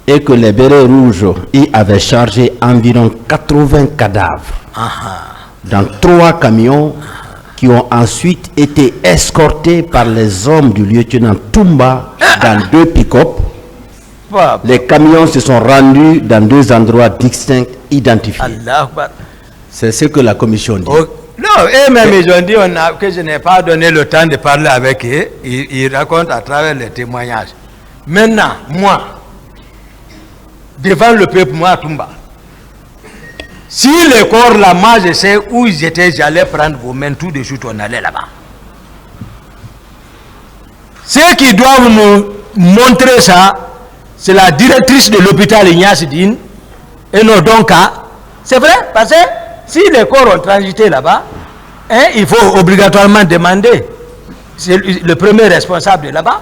Et que les bérets rouges y avaient chargé environ 80 cadavres dans 3 camions qui ont ensuite été escortés par les hommes du lieutenant Toumba dans 2 pick-up. Les camions se sont rendus dans 2 endroits distincts identifiés. C'est ce que la commission dit. Non, eux-mêmes ils ont dit que je n'ai pas donné le temps de parler avec eux. Ils racontent à travers les témoignages. Maintenant, moi, devant le peuple, moi, Toumba, si les corps là, moi je sais où ils étaient, j'allais prendre vos mains tout de suite, on allait là-bas. Ceux qui doivent nous montrer ça, c'est la directrice de l'hôpital Ignace Dine et nos Donka. C'est vrai, parce que si les corps ont transité là-bas, hein, il faut obligatoirement demander. C'est le premier responsable de là-bas.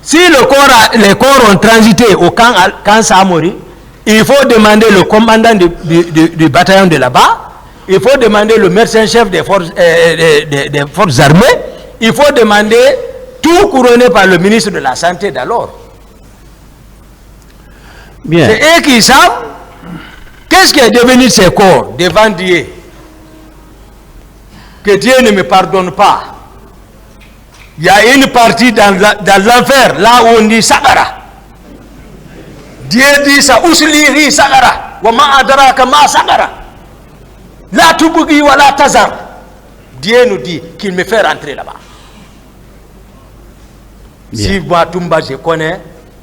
Si les corps ont transité au camp Samori, il faut demander le commandant du bataillon de là-bas, il faut demander le médecin-chef des forces armées, il faut demander tout couronné par le ministre de la Santé d'alors. C'est eux qui savent qu'est-ce qui est devenu ces corps devant Dieu. Que Dieu ne me pardonne pas. Il y a une partie dans l'enfer, là où on dit Sagara. Dieu dit ça, Usliri Sagara, wa ma adraka ma Sagara. La tubugi wa la tazar. Dieu nous dit qu'il me fait rentrer là-bas. Si moi, Toumba, je connais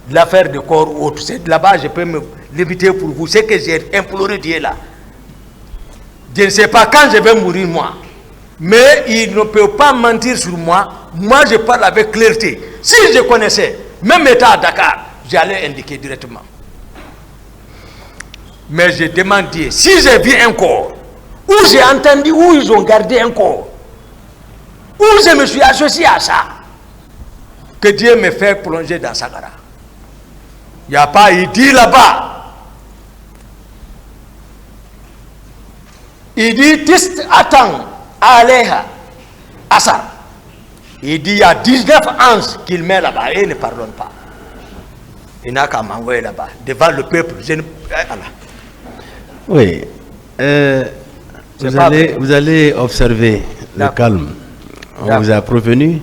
l'affaire de corps autre, c'est là-bas, je peux me limiter pour vous. C'est que j'ai imploré Dieu là. Je ne sais pas quand je vais mourir, moi. Mais il ne peut pas mentir sur moi. Moi, je parle avec clarté. Si je connaissais, même état à Dakar, j'allais indiquer directement. Mais je demande Dieu, si j'ai vu un corps, où j'ai entendu, où ils ont gardé un corps, où je me suis associé à ça, que Dieu me fait plonger dans Sagara. Il n'y a pas, il dit là-bas, il dit, Tist attend, Aléha, Assa. Il dit, il y a 19 anges qu'il met là-bas et il ne pardonne pas. Il n'a qu'à m'envoyer là-bas, devant le peuple. Oui. Vous allez observer le calme. On vous a prévenu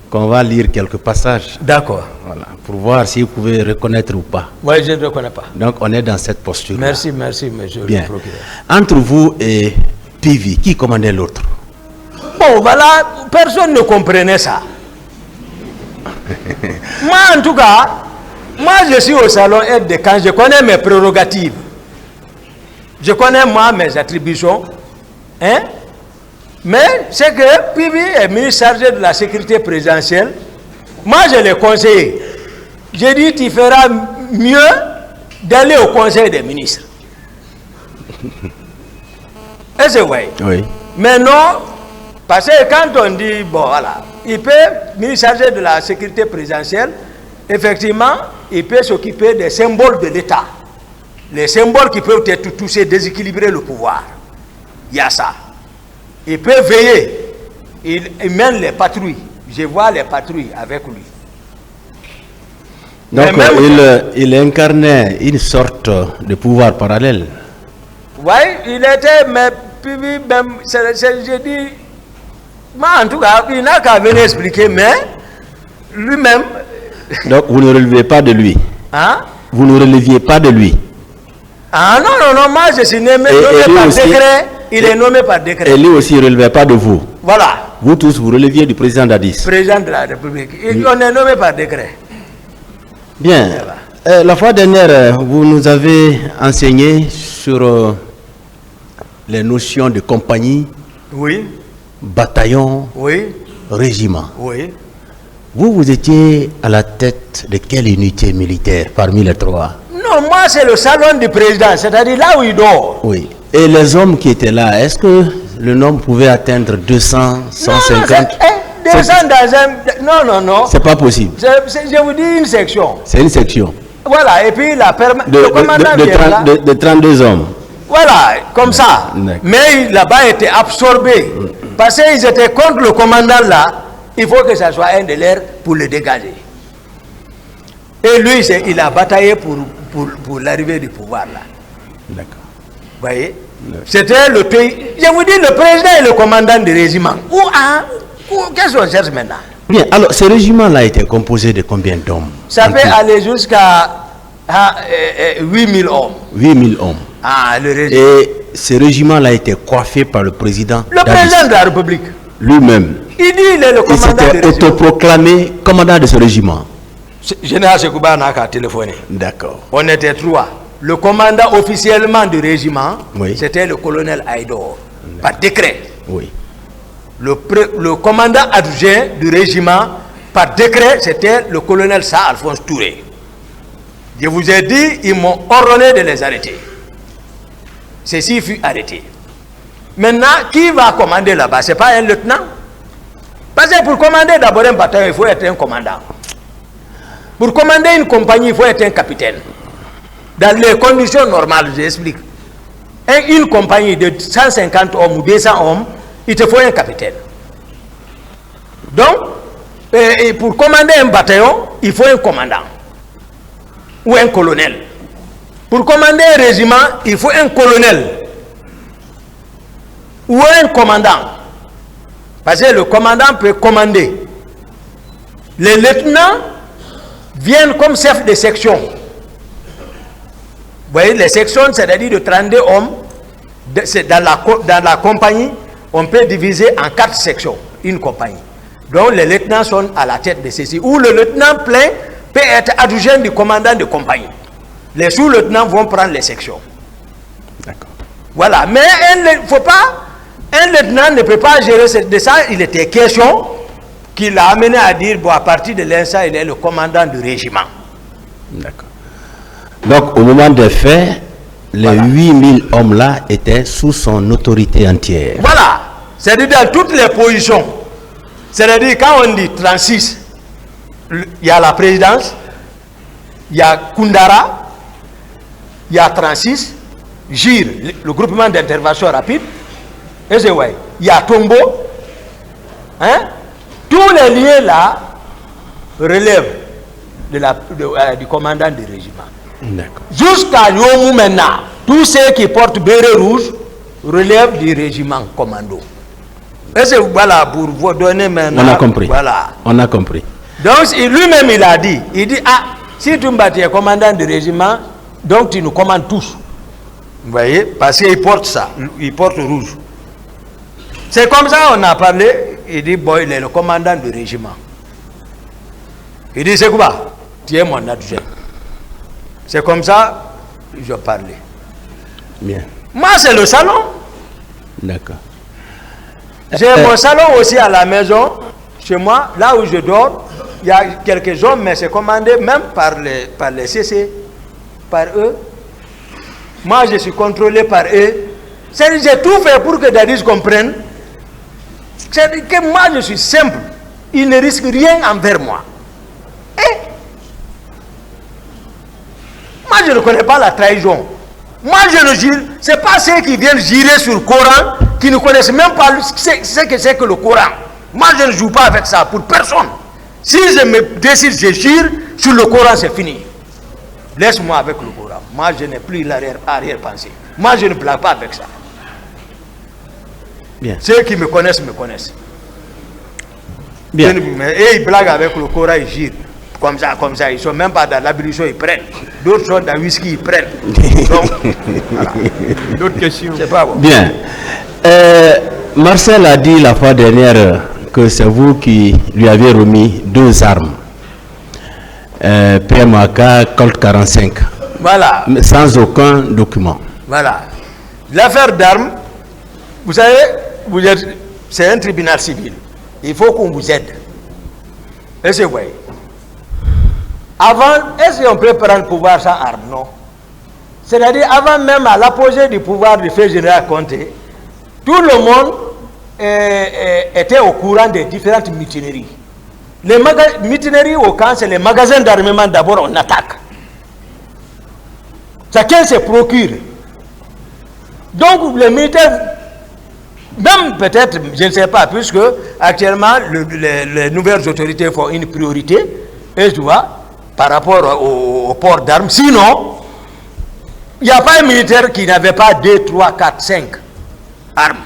qu'on va lire quelques passages. D'accord. Voilà, pour voir si vous pouvez reconnaître ou pas. Oui, je ne reconnais pas. Donc, on est dans cette posture. Merci, merci, monsieur le procureur. Entre vous et Pivi, qui commandait l'autre? Bon, voilà, personne ne comprenait ça. Moi, en tout cas, moi, je suis au salon aide de camp, je connais mes prérogatives. Je connais, moi, mes attributions. Hein? Mais c'est que Pibi est ministre chargé de la sécurité présidentielle. Moi, je l'ai conseillé. J'ai dit, tu feras mieux d'aller au conseil des ministres. Et c'est vrai. Oui. Mais non, parce que quand on dit, bon voilà, il peut, ministre chargé de la sécurité présidentielle, effectivement, il peut s'occuper des symboles de l'État. Les symboles qui peuvent être touchés, déséquilibrer le pouvoir. Il y a ça. Il peut veiller. Il mène les patrouilles. Je vois les patrouilles avec lui. Donc il incarnait une sorte de pouvoir parallèle. Oui, il était, mais puis même, j'ai dit, moi en tout cas, il n'a qu'à venir expliquer, mais lui-même. Donc vous ne relevez pas de lui. Hein? Vous ne releviez pas de lui. Ah non, moi je suis nommé par décret, il est nommé par décret. Et lui aussi ne relevait pas de vous. Voilà. Vous tous, vous releviez du président Dadis. Président de la République. On est nommé par décret. Bien. La fois dernière, vous nous avez enseigné sur les notions de compagnie, oui, bataillon, oui, régiment. oui. Vous étiez à la tête de quelle unité militaire parmi les trois? Non, moi c'est le salon du président, c'est-à-dire là où il dort. Oui. Et les hommes qui étaient là, est-ce que le nombre pouvait atteindre 200, 150? Non, 200 dans un... Non. C'est pas possible. Je vous dis une section. C'est une section. Voilà, et puis le commandant vient là. De 32 hommes. Voilà, comme ça. Mais là-bas était absorbé. Parce qu'ils étaient contre le commandant là. Il faut que ça soit un de leurs pour le dégager. Et lui, il a bataillé pour l'arrivée du pouvoir là. D'accord. Vous voyez? C'était le pays. Je vous dis, le président et le commandant du régiment. Qu'est-ce qu'on cherche maintenant? Bien, alors ce régiment-là était composé de combien d'hommes? Ça peut aller jusqu'à 8000 hommes. 8000 hommes. Ah, le régiment. Et ce régiment-là était coiffé par le président. Le président de la République. Lui-même. Il dit il est le commandant du régiment. Il s'était autoproclamé commandant de ce régiment. Général Sekouba n'a qu'à téléphoner. D'accord. On était trois. Le commandant officiellement du régiment, oui, c'était le colonel Aïdor, par décret. Oui. Le commandant adjoint du régiment, par décret, c'était le colonel Sa Alphonse Touré. Je vous ai dit, ils m'ont ordonné de les arrêter. Ceci fut arrêté. Maintenant, qui va commander là-bas? Ce n'est pas un lieutenant. Parce que pour commander d'abord un bataillon, il faut être un commandant. Pour commander une compagnie, il faut être un capitaine. Dans les conditions normales, j'explique. Une compagnie de 150 hommes ou 200 hommes, il te faut un capitaine. Donc, pour commander un bataillon, il faut un commandant. Ou un colonel. Pour commander un régiment, il faut un colonel. Ou un commandant. Parce que le commandant peut commander. Les lieutenants viennent comme chef de section. Vous voyez, les sections, c'est-à-dire de 32 hommes, dans la compagnie, on peut diviser en 4 sections, une compagnie. Donc les lieutenants sont à la tête de ceci. Ou le lieutenant plein peut être adjoint du commandant de compagnie. Les sous-lieutenants vont prendre les sections. D'accord. Voilà, mais il ne faut pas, un lieutenant ne peut pas gérer de ça. Il était question qui l'a amené à dire, bon, à partir de l'instant, il est le commandant du régiment. D'accord. Donc, au moment des faits, les 8000 hommes-là étaient sous son autorité entière. Voilà. C'est-à-dire dans toutes les positions. C'est-à-dire quand on dit 36, il y a la présidence, il y a Koundara, il y a 36, GIR, le groupement d'intervention rapide, et c'est ouais, il y a Tombo, hein? Tous les liens là relèvent du commandant du régiment. Jusqu'à Yomou maintenant, tous ceux qui portent béret rouge relèvent du régiment commando. Et c'est voilà pour vous donner maintenant. On a compris. Voilà. On a compris. Donc lui-même il a dit, si tu es commandant du régiment, donc tu nous commandes tous. Vous voyez, parce qu'il porte ça, il porte rouge. C'est comme ça on a parlé. Il dit, bon, il est le commandant du régiment. Il dit, c'est quoi? Tu es mon adjoint. C'est comme ça que je parlais. Bien. Moi, c'est le salon. D'accord. J'ai mon salon aussi à la maison, chez moi, là où je dors. Il y a quelques hommes, mais c'est commandé même par les CC, par eux. Moi, je suis contrôlé par eux. J'ai tout fait pour que Dadis comprenne. C'est que moi, je suis simple. Il ne risque rien envers moi. Et moi, je ne connais pas la trahison. Moi, je ne jure. Ce n'est pas ceux qui viennent jurer sur le Coran qui ne connaissent même pas ce que c'est que le Coran. Moi, je ne joue pas avec ça pour personne. Si je me décide, je jure sur le Coran, c'est fini. Laisse-moi avec le Coran. Moi, je n'ai plus l'arrière-pensée. Moi, je ne blague pas avec ça. Bien. Ceux qui me connaissent, me connaissent. Bien. Et ils blaguent avec le Coran, ils girent. Comme ça. Ils ne sont même pas dans l'ablution, ils prennent. D'autres sont dans le whisky, ils prennent. Donc, voilà. D'autres questions? C'est pas bon. Bien. Marcel a dit la fois dernière que c'est vous qui lui avez remis 2 armes. PMAK, Colt 45. Voilà. Sans aucun document. Voilà. L'affaire d'armes, vous savez, c'est un tribunal civil. Il faut qu'on vous aide. Est-ce que vous voyez? Avant, est-ce qu'on peut prendre le pouvoir sans armes? Non. C'est-à-dire, avant même à l'apogée du pouvoir du fait général Conté, tout le monde était au courant des différentes mutineries. Les mutineries au camp, c'est les magasins d'armement d'abord on attaque. Chacun se procure. Donc les militaires, même peut-être, je ne sais pas, puisque actuellement les nouvelles autorités font une priorité, et je vois, par rapport au port d'armes. Sinon, il n'y a pas un militaire qui n'avait pas 2, 3, 4, 5 armes.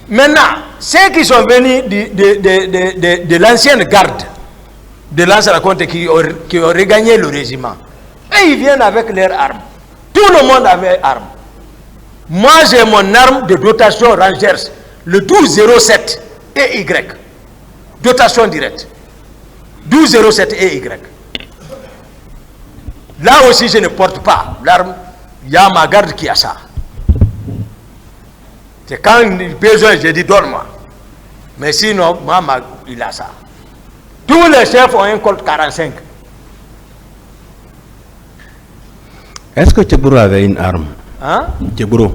Maintenant, ceux qui sont venus de l'ancienne garde, de l'ancien compte qui ont regagné le régiment, et ils viennent avec leurs armes. Tout le monde avait armes. Moi, j'ai mon arme de dotation Rangers, le 1207 EY. Dotation directe. 1207 EY. Là aussi, je ne porte pas l'arme. Il y a ma garde qui a ça. C'est quand il a besoin, je dis donne-moi. Mais sinon, moi, il a ça. Tous les chefs ont un Colt 45. Est-ce que Tegboro avait une arme? Hein? Tegboro.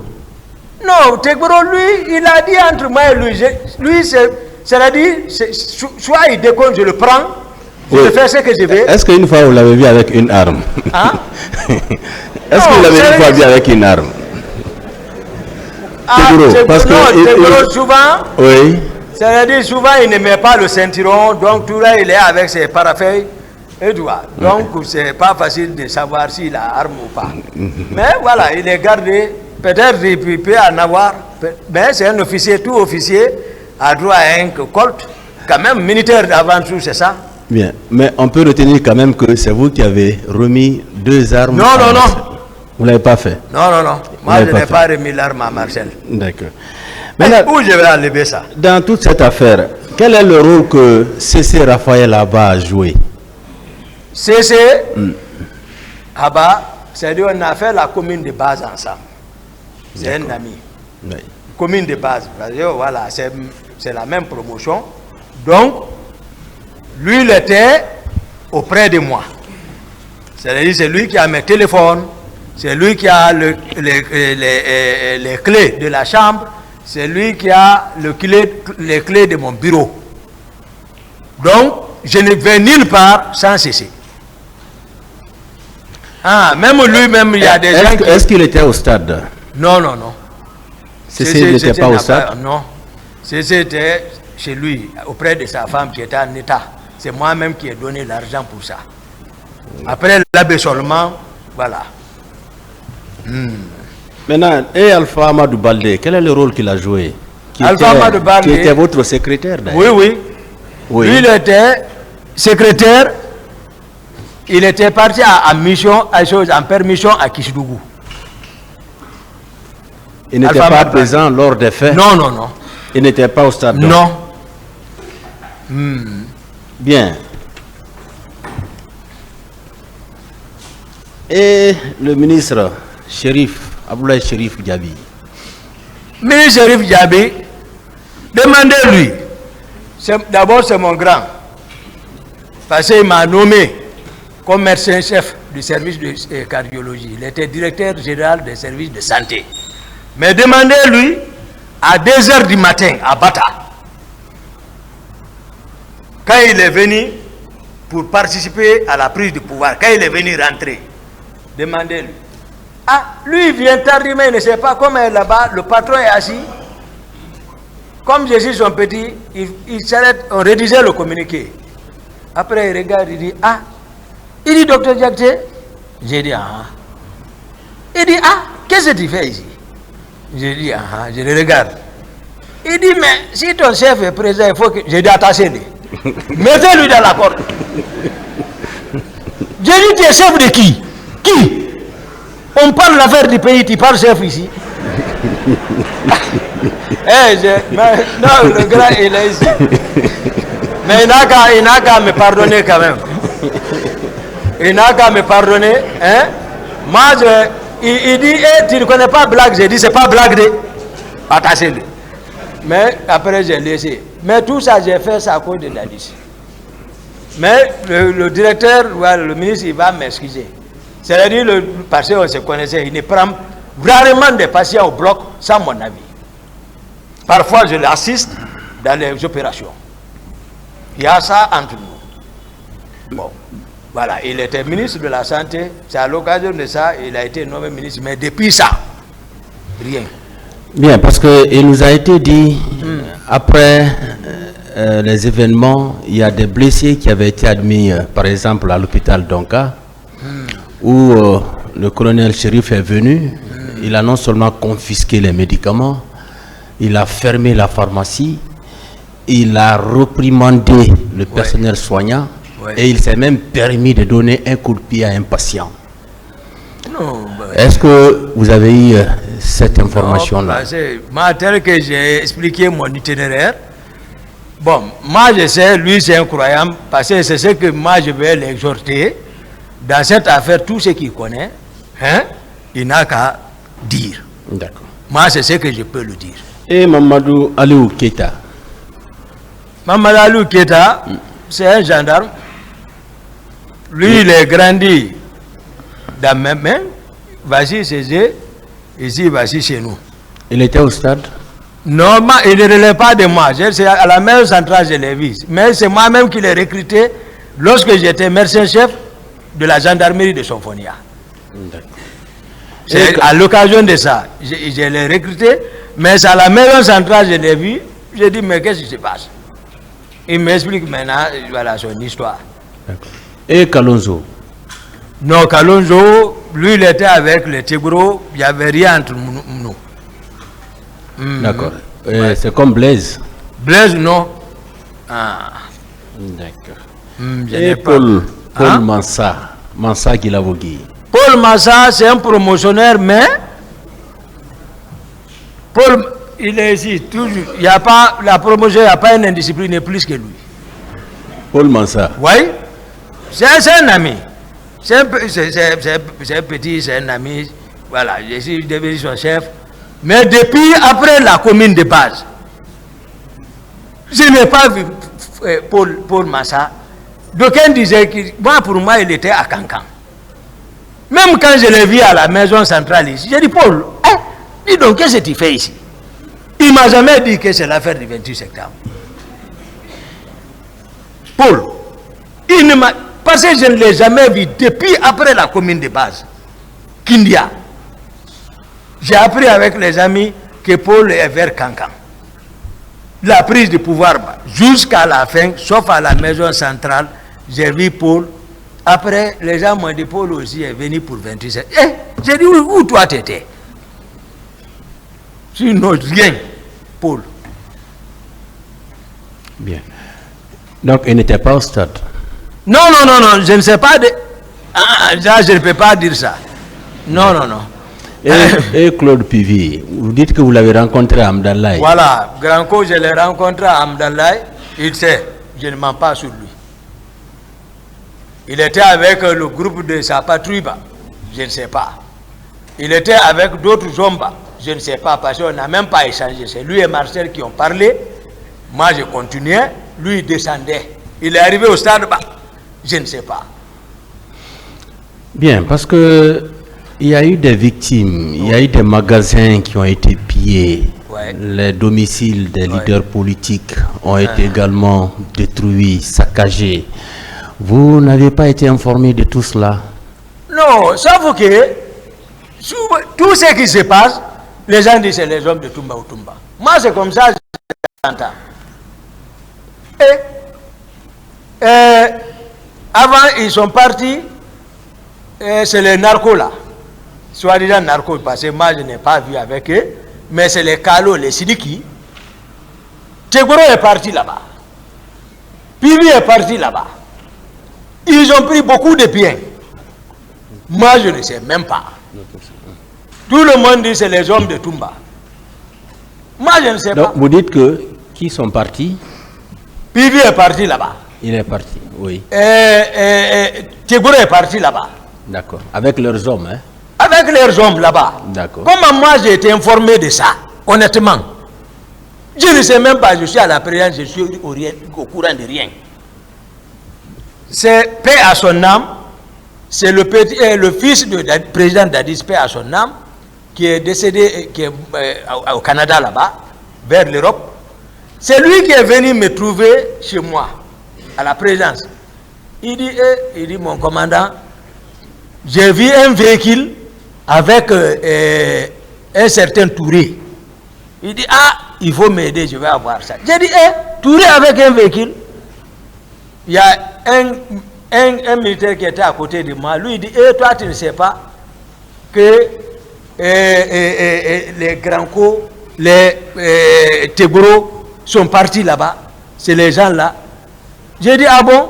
Non, Tegboro, lui, il a dit entre moi et lui, c'est-à-dire, soit il déconne, je le prends, je fais ce que je veux. Est-ce qu'une fois vous l'avez vu avec une arme? Hein? Est-ce que vous l'avez une fois vu avec une arme? Tegboro, parce que Tegboro, souvent, oui. c'est-à-dire, souvent, il ne met pas le ceinturon, donc tout là, il est avec ses parafeuilles. Et doigts. Donc, c'est pas facile de savoir s'il a arme ou pas. Mais voilà, il est gardé. Peut-être qu'il peut en avoir. Mais c'est un officier, tout officier a droit à un Colt. Quand même, militaire avant tout, c'est ça. Bien. Mais on peut retenir quand même que c'est vous qui avez remis 2 armes. Non, non, non. Vous ne l'avez pas fait? Non, non, non. Moi, je n'ai pas remis l'arme à Marcel. D'accord. Maintenant, où je vais enlever ça? Dans toute cette affaire, quel est le rôle que C.C. Raphaël Abba a joué? C.C. Abba, c'est-à-dire on a fait la commune de base ensemble. C'est un ami. Oui. Commune de base. Voilà, c'est la même promotion. Donc, lui, il était auprès de moi. C'est-à-dire, c'est lui qui a mes téléphones, c'est lui qui a les clés de la chambre, c'est lui qui a les clés de mon bureau. Donc, je ne vais nulle part sans cesser. Ah, même lui-même, il y a des gens qui... Est-ce qu'il était au stade? Non, non, non. Cécile n'était pas au stade? Non. C'était chez lui, auprès de sa femme qui était en état. C'est moi-même qui ai donné l'argent pour ça. Après l'abaissement, voilà. Maintenant, et Alpha Amadou Baldé, quel est le rôle qu'il a joué? Amadou Baldé, qui était votre secrétaire d'ailleurs. Oui, oui. Oui. Lui, il était secrétaire. Il était parti en mission, en permission à Kishidougou. Il n'était pas présent lors des faits? Non, non, non. Il n'était pas au stade? Non. Bien. Et le ministre Chérif, Abdoulaye Chérif Diaby? Ministre Chérif Diaby, Demandez-lui. D'abord, c'est mon grand. Parce qu'il m'a nommé comme médecin-chef du service de cardiologie. Il était directeur général des services de santé. Mais demandez-lui à 2 h du matin à Bata, quand il est venu pour participer à la prise de pouvoir, quand il est venu rentrer, demandez-lui. Ah, lui il vient tardivement, il ne sait pas comment est là-bas, le patron est assis. Comme je suis son petit, il s'arrête, on rédigeait le communiqué. Après il regarde, il dit, ah, il dit, docteur Diakité. J'ai dit, ah. Il dit, ah, qu'est-ce que tu fais ici? J'ai dit, ah, je le regarde. Il dit, mais si ton chef est présent, il faut que... J'ai dit, attachez-le. Mettez-lui dans la porte. J'ai dit, tu es chef de qui? Qui? On parle de l'affaire du pays, tu parles chef ici. Non, le grand, il est ici. Mais il n'a qu'à me pardonner quand même. Il n'a qu'à me pardonner. Hein? Moi, il dit, tu ne connais pas blague. J'ai dit, c'est pas blague de... Attachez-le. Mais après, j'ai laissé. Mais tout ça, j'ai fait ça à cause de Dadis. Mais le directeur, le ministre, il va m'excuser. C'est-à-dire, parce qu'on se connaissait, il ne prend rarement des patients au bloc sans mon avis. Parfois, je l'assiste dans les opérations. Il y a ça entre nous. Bon, voilà, il était ministre de la Santé. C'est à l'occasion de ça, il a été nommé ministre. Mais depuis ça, rien. Bien, parce qu'il nous a été dit, après les événements, il y a des blessés qui avaient été admis, par exemple, à l'hôpital d'Onka, où le colonel Chérif est venu. Il a non seulement confisqué les médicaments, il a fermé la pharmacie, il a reprimandé le personnel soignant, et il s'est même permis de donner un coup de pied à un patient. Est-ce que vous avez eu cette information-là? Moi, tel que j'ai expliqué mon itinéraire, bon, moi je sais, lui c'est un croyant, parce que c'est ce que moi je vais l'exhorter. Dans cette affaire, tout ce qu'il connaît, hein, il n'a qu'à dire. D'accord. Moi, c'est ce que je peux le dire. Et Mamadou Aliou Keita? Mamadou Aliou Keita, c'est un gendarme. Lui, il est grandi dans mes mains. Voici ses yeux. Ici, voici chez nous. Il était au stade? Non, il ne relève pas de moi. C'est à la maison centrale, je l'ai vu. Mais c'est moi-même qui l'ai recruté lorsque j'étais médecin-chef de la gendarmerie de Sonfonia. C'est à l'occasion de ça, je l'ai recruté, mais à la maison centrale, je l'ai vu, j'ai dit, mais qu'est-ce qui se passe? Il m'explique maintenant, voilà son histoire. Et Kalonzo? Non, Kalonzo, lui, il était avec les Tigros, il n'y avait rien entre nous. D'accord. C'est comme Blaise? Blaise, non. Ah. D'accord. Et Paul Mansa Guilavogui? Paul Mansa, c'est un promotionnaire, mais Paul, il est ici, toujours. Il n'y a pas, la promotion, il n'y a pas une indiscipline plus que lui. Paul Mansa? Oui. C'est un ami. C'est un petit, c'est un ami. Voilà, je suis devenu son chef. Mais depuis, après la commune de base, je n'ai pas vu Paul Mansa. D'aucuns disaient que, pour moi, il était à Cancan. Même quand je l'ai vu à la maison centrale ici, j'ai dit, Paul, dis donc, qu'est-ce que tu fais ici? Il ne m'a jamais dit que c'est l'affaire du 28 septembre. Paul, il ne m'a... Parce que je ne l'ai jamais vu depuis après la commune de base, Kindia. J'ai appris avec les amis que Paul est vers Cancan. La prise de pouvoir, jusqu'à la fin, sauf à la maison centrale, j'ai vu Paul. Après, les gens m'ont dit, Paul aussi est venu pour 28 septembre. J'ai dit, où toi t'étais? Sinon, rien, Paul. Bien. Donc, il n'était pas au stade? Non, je ne sais pas. Je ne peux pas dire ça. Non. Et Claude Pivi, vous dites que vous l'avez rencontré à Amdalaï. Voilà, Granco, je l'ai rencontré à Amdalaï. Il sait, je ne mens pas sur lui. Il était avec le groupe de sa patrouille, je ne sais pas. Il était avec d'autres hommes, je ne sais pas, parce qu'on n'a même pas échangé. C'est lui et Marcel qui ont parlé. Moi, je continuais, lui, il descendait. Il est arrivé au stade bas. Je ne sais pas. Bien, parce que il y a eu des victimes, il y a eu des magasins qui ont été pillés, les domiciles des leaders politiques ont été également détruits, saccagés. Vous n'avez pas été informé de tout cela? Non, sauf que tout ce qui se passe, les gens disent c'est les hommes de Toumba ou Toumba. Moi, c'est comme ça que j'entends. Avant, ils sont partis, c'est les narcos là. Soi-disant narcos, parce que moi, je n'ai pas vu avec eux, mais c'est les Kalo, les Sidiki. Tegoro est parti là-bas. Pibi est parti là-bas. Ils ont pris beaucoup de biens. Moi, je ne sais même pas. Tout le monde dit que c'est les hommes de Toumba. Moi, je ne sais pas. Donc, vous dites que qui sont partis? Pibi est parti là-bas. Il est parti, oui. Tegoro est parti là-bas. D'accord. Avec leurs hommes, hein? Avec leurs hommes là-bas. D'accord. Comment moi j'ai été informé de ça, honnêtement? Je ne sais même pas, je suis à la présidence, je suis au courant de rien. C'est paix à son âme, c'est le fils du président Dadis, paix à son âme, qui est décédé au Canada là-bas, vers l'Europe. C'est lui qui est venu me trouver chez moi, à la présidence. Il dit mon commandant, j'ai vu un véhicule avec un certain Touré. Il dit, ah, il faut m'aider, je vais avoir ça. J'ai dit, Touré avec un véhicule. Il y a un militaire qui était à côté de moi. Lui, il dit, toi, tu ne sais pas que les Granco, les Tegoro sont partis là-bas. C'est les gens là. J'ai dit, ah bon?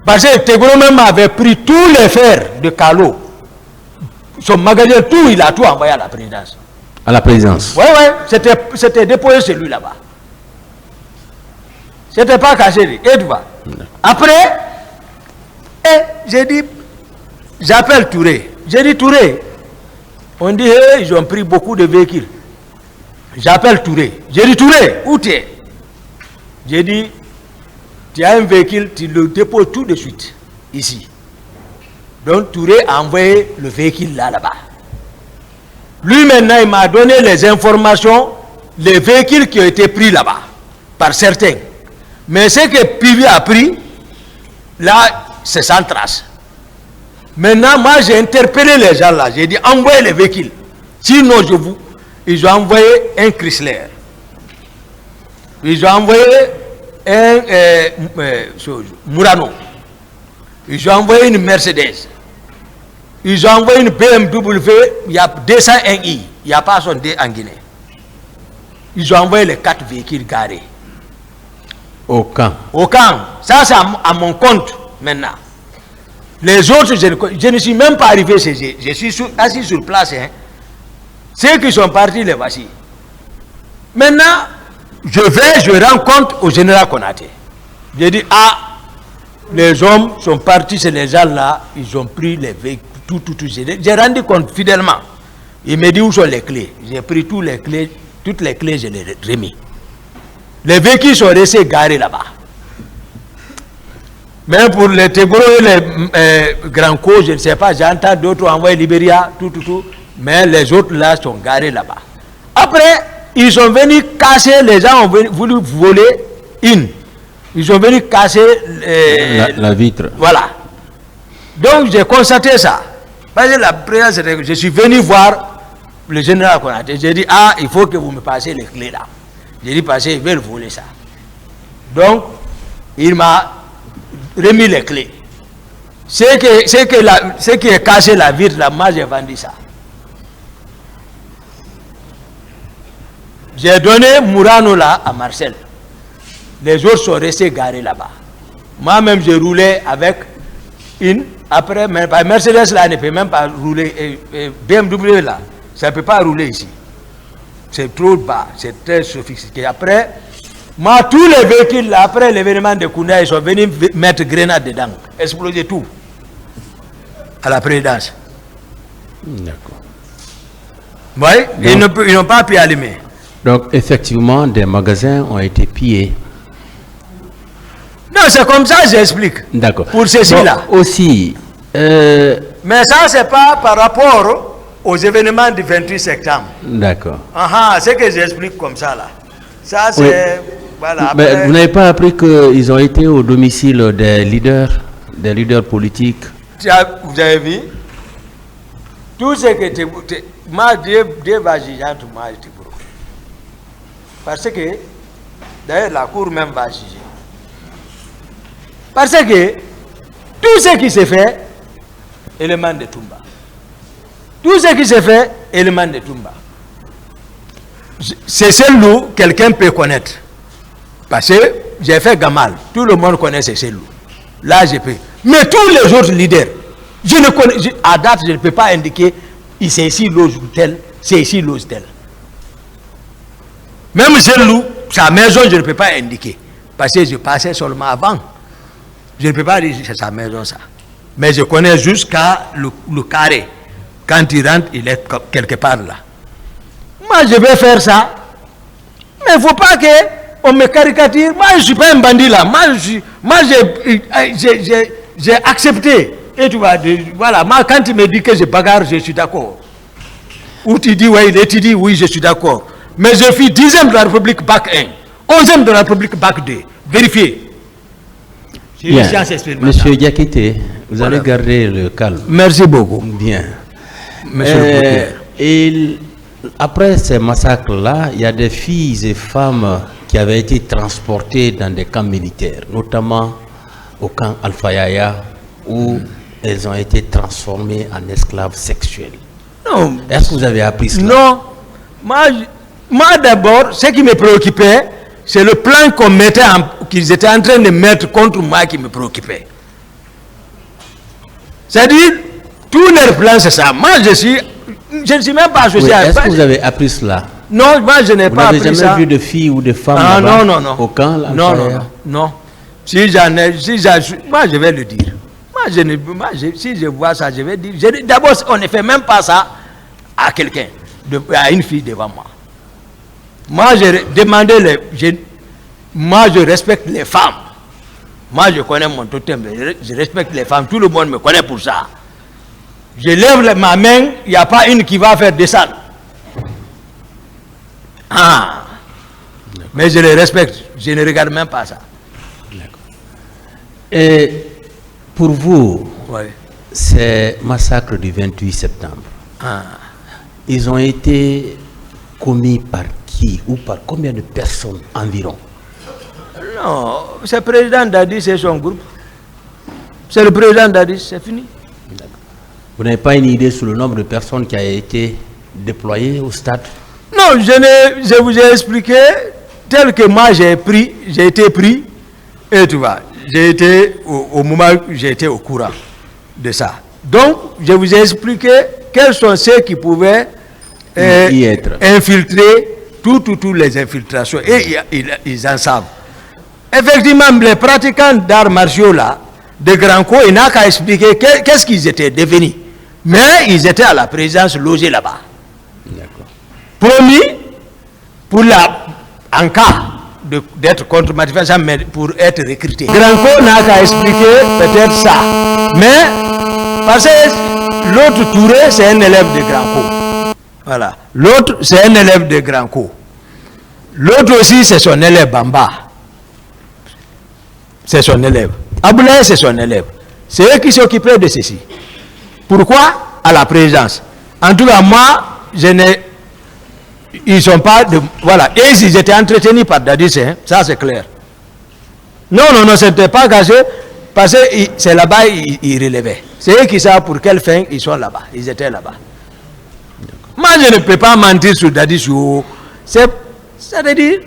Parce que Tegoro même avait pris tous les fers de Kalo. Son magasin, tout, il a tout envoyé à la présidence. À la présidence? Oui, c'était déposé chez lui là-bas. C'était pas caché. Et tu vois. Après, j'ai dit, j'appelle Touré. J'ai dit, Touré, on dit, ils ont pris beaucoup de véhicules. J'appelle Touré. J'ai dit, Touré, où tu es? J'ai dit, tu as un véhicule, tu le déposes tout de suite, ici. Donc Touré a envoyé le véhicule là-bas. Lui maintenant, il m'a donné les informations, les véhicules qui ont été pris là-bas, par certains. Mais ce que Pivi a pris, là, c'est sans trace. Maintenant, moi, j'ai interpellé les gens là. J'ai dit, envoyez les véhicules. Sinon, ils ont envoyé un Chrysler. Ils ont envoyé un Murano. Ils ont envoyé une Mercedes. Ils ont envoyé une BMW, il y a 201i. Il n'y a pas son D en Guinée. Ils ont envoyé les 4 véhicules garés. Au camp. Au camp. Ça, c'est à mon compte maintenant. Les autres, je ne suis même pas arrivé chez eux. Je suis assis sur place. Hein. Ceux qui sont partis, les voici. Maintenant, je rends compte au général Konaté. J'ai dit, ah, les hommes sont partis, c'est les gens là, ils ont pris les véhicules, tout. J'ai rendu compte fidèlement. Il me dit où sont les clés. J'ai pris toutes les clés, je les ai remis. Les véhicules sont restés garés là-bas. Mais pour les Tegoro et les Granco, je ne sais pas, j'entends d'autres envoyer Libéria, tout. Mais les autres là sont garés là-bas. Après, ils sont venus casser, les gens ont voulu voler une. Ils sont venus casser la vitre. Voilà. Donc j'ai constaté ça. Parce que la présidence, je suis venu voir le général Konaté. J'ai dit, ah, il faut que vous me passiez les clés là. J'ai dit, parce qu'ils veulent voler ça. Donc, il m'a remis les clés. Ce qui est cassé la vitre là, moi j'ai vendu ça. J'ai donné Murano là à Marcel. Les autres sont restés garés là-bas. Moi-même, je roulais avec une. Après, Mercedes là ne peut même pas rouler. BMW là, ça ne peut pas rouler ici. C'est trop bas, c'est très sophistiqué. Après, moi, tous les véhicules là, après l'événement de Kounda, ils sont venus mettre grenade dedans, exploser tout. À la présidence. D'accord. Oui, ils n'ont pas pu allumer. Donc, effectivement, des magasins ont été pillés. Non, c'est comme ça que j'explique. D'accord. Pour ceci-là. Aussi. Mais ça, c'est pas par rapport aux événements du 28 septembre. D'accord. C'est que j'explique comme ça, là. Ça, c'est... Oui. Voilà. Mais après... vous n'avez pas appris qu'ils ont été au domicile des leaders politiques? Vous avez vu? Tout ce que tu... Moi, Dieu va juger tout moi, parce que, d'ailleurs, la cour même va juger. Parce que, tout ce qui se fait, élément de Toumba. Tout ce qui se fait, élément de Toumba. C'est celle-là quelqu'un peut connaître. Parce que j'ai fait Gamal. Tout le monde connaît ces celle-là. Là, je peux. Mais tous les autres leaders, je ne connais, à date, je ne peux pas indiquer c'est ici l'ose tel, c'est ici l'ose tel. Même celle-là, sa maison, je ne peux pas indiquer. Parce que je passais seulement avant. Je ne peux pas dire que c'est sa maison, ça. Mais je connais jusqu'à le carré. Quand il rentre, il est quelque part là. Moi, je vais faire ça. Mais il ne faut pas qu'on me caricature. Moi, je ne suis pas un bandit là. Moi, j'ai accepté. Et tu vois, voilà, moi, quand tu me dis que je bagarre, je suis d'accord. Ou tu dis oui, tu dis oui, je suis d'accord. Mais je suis 10e de la République bac 1, 11e de la République bac 2. Vérifiez. Bien. Monsieur Diakité, vous allez garder le calme. Merci beaucoup. Bien. Monsieur et après ces massacres-là, il y a des filles et femmes qui avaient été transportées dans des camps militaires, notamment au camp Alfayaya, où elles ont été transformées en esclaves sexuels. Non. Est-ce que vous avez appris cela? Non. Moi d'abord, ce qui me préoccupait, c'est le plan qu'ils étaient en train de mettre contre moi qui me préoccupait. C'est-à-dire, tous leurs plans, c'est ça. Moi, je ne suis même pas associé à... Est-ce que vous avez appris cela? Non, moi, je n'ai pas appris ça. Vous n'avez jamais vu de filles ou de femmes non. Au camp? Non. Si moi, je vais le dire. Si je vois ça, je vais dire. D'abord, on ne fait même pas ça à quelqu'un, à une fille devant moi. Moi, j'ai demandé moi, je respecte les femmes. Moi, je connais mon totem, je respecte les femmes. Tout le monde me connaît pour ça. Je lève ma main, il n'y a pas une qui va faire descendre. Mais je les respecte. Je ne regarde même pas ça. Et pour vous, oui, ces massacres du 28 septembre, ils ont été commis par qui ou par combien de personnes environ? Non, c'est le président Dadis et son groupe. C'est le président Dadis, c'est fini. Vous n'avez pas une idée sur le nombre de personnes qui a été déployées au stade? Non, je vous ai expliqué tel que moi j'ai été pris, et tu vois, j'ai été au moment où j'ai été au courant de ça. Donc, je vous ai expliqué quels sont ceux qui pouvaient infiltrer toutes les infiltrations, et ils en savent. Effectivement, les pratiquants d'arts martiaux là, de Grand Co, il n'a qu'à expliquer qu'est-ce qu'ils étaient devenus. Mais ils étaient à la présidence logés là-bas. Promis, en cas d'être contre manifestation, mais pour être recruté. Grand Co n'a qu'à expliquer peut-être ça. Mais, parce que l'autre Touré, c'est un élève de Grand Co. Voilà. L'autre, c'est un élève de Grand Co. L'autre aussi, c'est son élève Bamba. C'est son élève. Aboulaye, c'est son élève. C'est eux qui s'occupaient de ceci. Pourquoi? À la présidence. En tout cas, moi, ils sont pas de... Voilà. Et ils étaient entretenus par Dadis, hein, ça c'est clair. Non, c'était pas gagé, parce que c'est là-bas ils relevaient. C'est eux qui savent pour quelle fin ils sont là-bas. Ils étaient là-bas. Moi, je ne peux pas mentir sur Dadis. C'est-à-dire...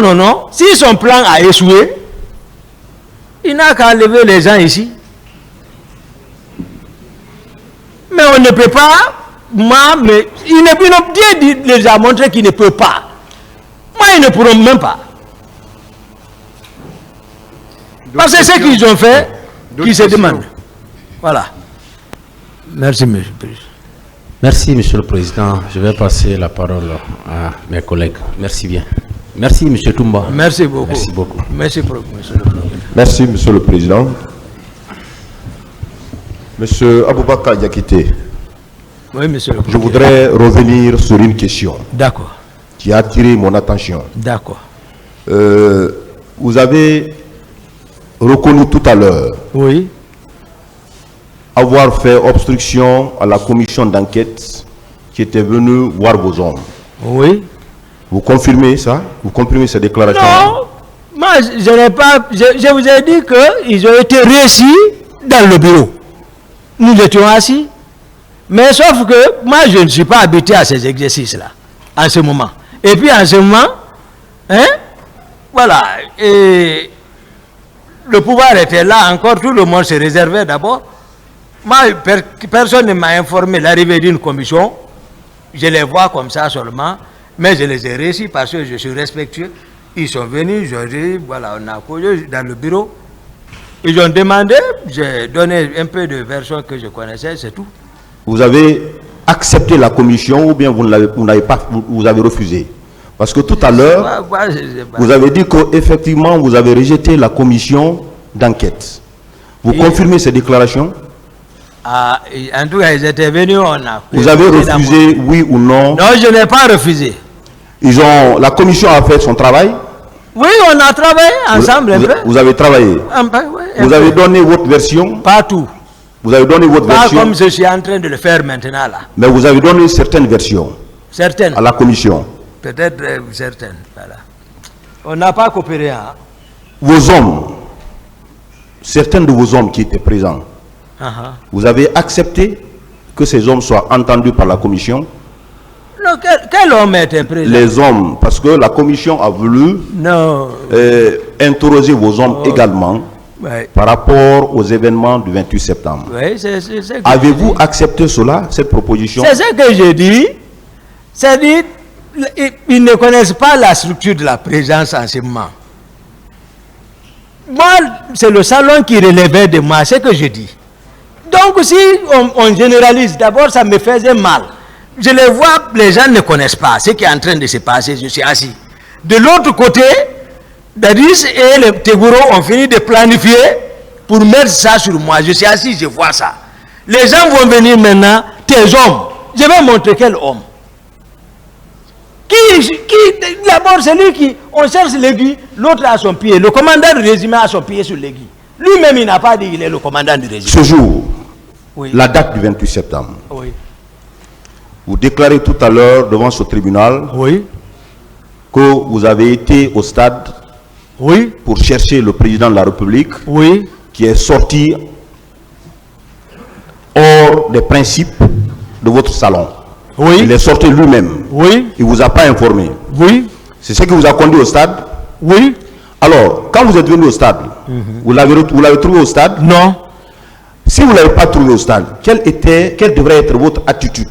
Non. Si son plan a échoué, il n'a qu'à enlever les gens ici. Mais on ne peut pas, mais Dieu les a montré qu'il ne peut pas. Moi, ils ne pourront même pas. Parce que c'est ce qu'ils ont fait, qui se demandent. Voilà. Merci, monsieur le président. Merci, Monsieur le Président. Je vais passer la parole à mes collègues. Merci bien. Merci, Monsieur Toumba. Merci beaucoup. Merci beaucoup. Merci beaucoup, Monsieur le Président. Merci, Monsieur le Président. Monsieur Aboubakar Diakité, Oui, Monsieur le je Président. voudrais revenir sur une question D'accord. qui a attiré mon attention. D'accord. Vous avez reconnu tout à l'heure Oui. avoir fait obstruction à la commission d'enquête qui était venue voir vos hommes. Oui. Vous confirmez ça? Vous confirmez ces déclarations? Non, moi je n'ai pas. Je vous ai dit qu'ils ont été réussis dans le bureau. Nous étions assis. Mais sauf que moi je ne suis pas habitué à ces exercices-là, en ce moment. Et puis en ce moment, hein, voilà, et le pouvoir était là encore, tout le monde se réservait d'abord. Moi, personne ne m'a informé de l'arrivée d'une commission. Je les vois comme ça seulement, mais je les ai réussis parce que je suis respectueux. Ils sont venus, je dis, voilà, on a causé dans le bureau. Ils ont demandé, j'ai donné un peu de version que je connaissais, c'est tout. Vous avez accepté la commission ou bien vous n'avez pas, vous avez refusé? Parce que tout à l'heure, vous avez dit qu'effectivement vous avez rejeté la commission d'enquête. Vous confirmez ces déclarations? Ah, en tout cas, ils étaient venus, on a... Vous avez refusé, oui ou non? Non, je n'ai pas refusé. La commission a fait son travail? Oui, on a travaillé ensemble un peu. Vous avez travaillé? Un peu, oui, un Vous peu. avez donné votre version? Pas tout. Vous avez donné votre Pas version? comme je suis en train de le faire maintenant là. Mais vous avez donné certaines versions Certaines. à la commission. Peut-être certaines. Voilà. On n'a pas coopéré. Hein. Vos hommes, certains de vos hommes qui étaient présents, vous avez accepté que ces hommes soient entendus par la commission? Non, quel homme était présent? Les hommes, parce que la commission a voulu Non. interroger vos hommes également Oui, par rapport aux événements du 28 septembre. oui c'est ce que Avez-vous accepté cela, cette proposition? c'est ce que j'ai dit. C'est-à-dire, ils ne connaissent pas la structure de la présence en ce moment. Moi, c'est le salon qui relevait de moi, c'est ce que je dis. Donc, si on généralise, d'abord, ça me faisait mal. Je les vois, les gens ne connaissent pas ce qui est en train de se passer, je suis assis. De l'autre côté, Dadis et les Tegouro ont fini de planifier pour mettre ça sur moi. Je suis assis, je vois ça. Les gens vont venir maintenant, tes hommes. Je vais montrer quel homme. D'abord, c'est lui qui, on cherche l'aiguille, l'autre a son pied. Le commandant du régiment a son pied sur l'aiguille. Lui-même, il n'a pas dit qu'il est le commandant du régiment. Ce jour, Oui. la date du 28 septembre, Oui. vous déclarez tout à l'heure devant ce tribunal Oui. que vous avez été au stade Oui. pour chercher le président de la République Oui. qui est sorti hors des principes de votre salon. Oui. Il est sorti lui-même. Oui. Il ne vous a pas informé. Oui. C'est ce qui vous a conduit au stade. Oui. Alors, quand vous êtes venu au stade, vous l'avez trouvé au stade? Non. Si vous ne l'avez pas trouvé au stade, quelle devrait être votre attitude?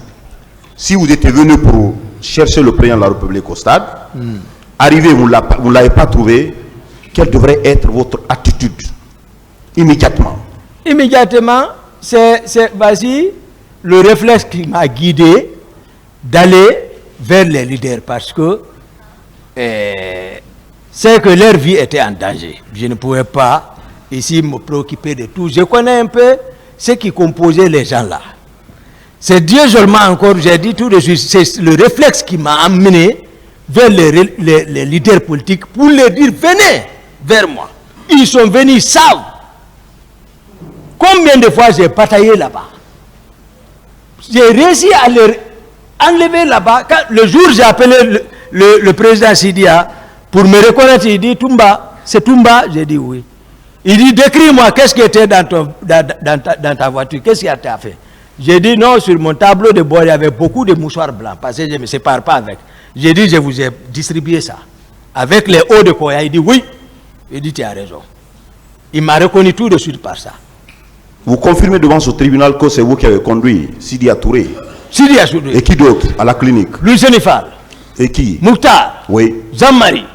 Si vous étiez venu pour chercher le président de la République au stade, arrivé, vous ne l'avez pas trouvé, quelle devrait être votre attitude immédiatement? Immédiatement, c'est vas-y, le réflexe qui m'a guidé d'aller vers les leaders parce que c'est que leur vie était en danger. Je ne pouvais pas ici me préoccuper de tout. Je connais un peu ce qui composait les gens là. C'est Dieu seulement encore, j'ai dit tout de suite, c'est le réflexe qui m'a amené vers les leaders politiques pour leur dire venez vers moi. Ils sont venus, ils savent combien de fois j'ai bataillé là-bas. J'ai réussi à leur enlever là-bas. Le jour où j'ai appelé le président Sidia pour me reconnaître, il dit Toumba, c'est Toumba? J'ai dit oui. Il dit décris-moi qu'est-ce qui était dans ta voiture, qu'est-ce qui a été fait? J'ai dit non, sur mon tableau de bord il y avait beaucoup de mouchoirs blancs parce que je ne me sépare pas avec. J'ai dit je vous ai distribué ça avec les hauts de Koya. Il dit oui. Il dit tu as raison. Il m'a reconnu tout de suite par ça. Vous confirmez devant ce tribunal que c'est vous qui avez conduit Sidia Touré? Sidia Touré. Et qui d'autre à la clinique? Louis Senifal. Et qui? Mouktar. Oui. Jean-Marie.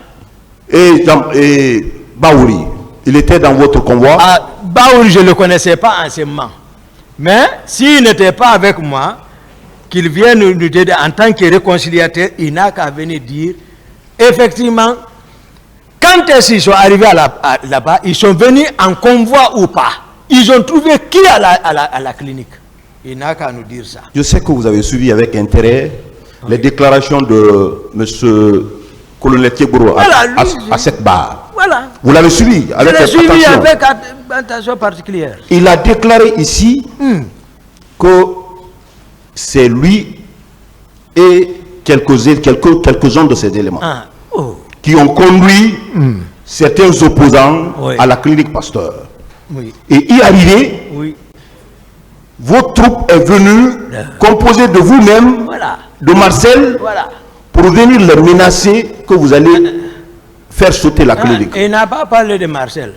Et Baouri, il était dans votre convoi? Baouri, je ne le connaissais pas en ce moment. Mais s'il n'était pas avec moi, qu'il vienne nous aider en tant que réconciliateur, il n'a qu'à venir dire, effectivement, quand ils sont arrivés là-bas, ils sont venus en convoi ou pas. Ils ont trouvé qui à la clinique. Il n'a qu'à nous dire ça. Je sais que vous avez suivi avec intérêt les déclarations de M. Colonel Thieboro à cette barre. Voilà. Vous l'avez suivi avec attention. Je l'ai suivi attention. avec attention particulière. Il a déclaré ici que c'est lui et quelques-uns de ses éléments qui ont conduit certains opposants à la clinique Pasteur. Oui. Et y arriver, votre troupe est venue composée de vous-même, de Marcel, pour venir les menacer que vous allez faire sauter la clinique. Il n'a pas parlé de Marcel.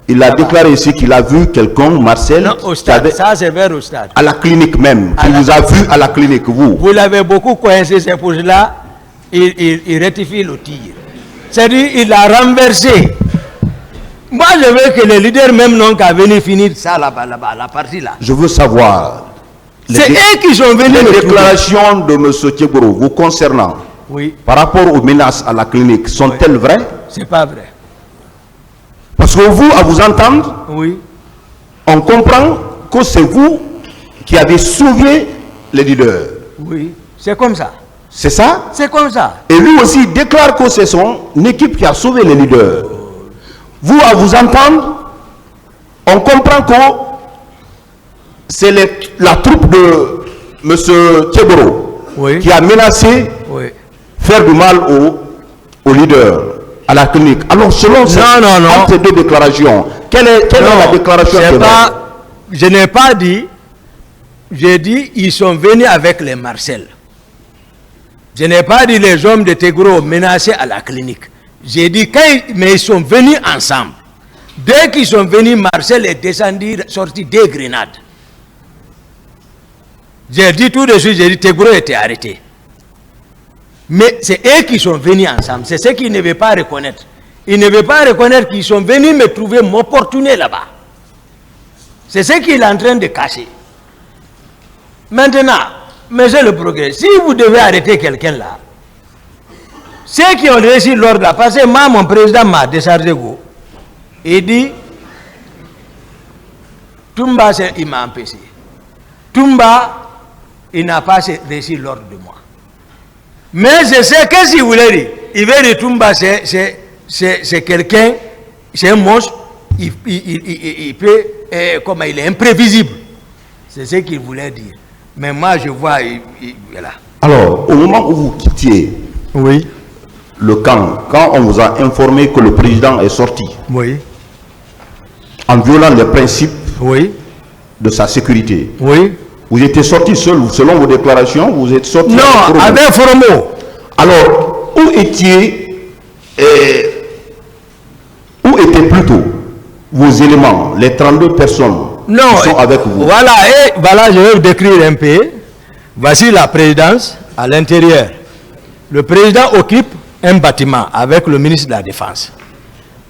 Il a déclaré ici qu'il a vu quelqu'un, Marcel, Non, au stade. Ça, c'est vers au stade. à la clinique même. Il vous a vu à la clinique, vous. Vous l'avez beaucoup coincé, c'est pour cela il rectifie le tir. C'est-à-dire, il a renversé. Moi, je veux que les leaders même n'ont qu'à venir finir ça là-bas, la partie là. Je veux savoir. C'est eux qui sont venus. Les déclarations de M. Thieboro vous concernant par rapport aux menaces à la clinique sont-elles vraies? C'est pas vrai. Parce que vous, à vous entendre, on comprend que c'est vous qui avez sauvé les leaders. Oui, c'est comme ça. C'est ça? C'est comme ça. Et lui aussi déclare que c'est son équipe qui a sauvé les leaders. Vous, à vous entendre, on comprend que c'est la troupe de M. Thieboro qui a menacé faire du mal aux leaders, à la clinique. Alors, selon ces deux déclarations, quelle est la déclaration qui est vraie? Je n'ai pas dit, j'ai dit ils sont venus avec les Marcel. Je n'ai pas dit les hommes de Thieboro menacés à la clinique. J'ai dit mais ils sont venus ensemble. Dès qu'ils sont venus, Marcel est descendu, sorti des grenades. J'ai dit tout de suite, j'ai dit Thieboro était arrêté. Mais c'est eux qui sont venus ensemble. C'est ce qu'ils ne veulent pas reconnaître. Ils ne veulent pas reconnaître qu'ils sont venus me trouver, m'opportuner là-bas. C'est ce qu'il est en train de cacher. Maintenant, monsieur le progrès, si vous devez arrêter quelqu'un là, ceux qui ont réussi l'ordre là, parce que moi, mon président m'a déchargé, il dit, Toumba, il m'a empêché. Toumba, il n'a pas réussi l'ordre de moi. Mais je sais, qu'est-ce qu'il voulait dire? Il veut dire Toumba, c'est quelqu'un, c'est un monstre, il peut, comment il est imprévisible. C'est ce qu'il voulait dire. Mais moi, je vois, voilà. Alors, au moment où vous quittiez le camp, quand on vous a informé que le président est sorti, en violant les principes de sa sécurité, vous étiez sorti seul, selon vos déclarations, vous êtes sorti avec Foromo. Alors, où étaient plutôt vos éléments, les 32 personnes qui sont avec vous? Voilà, je vais vous décrire un peu. Voici la présidence à l'intérieur. Le président occupe un bâtiment avec le ministre de la Défense.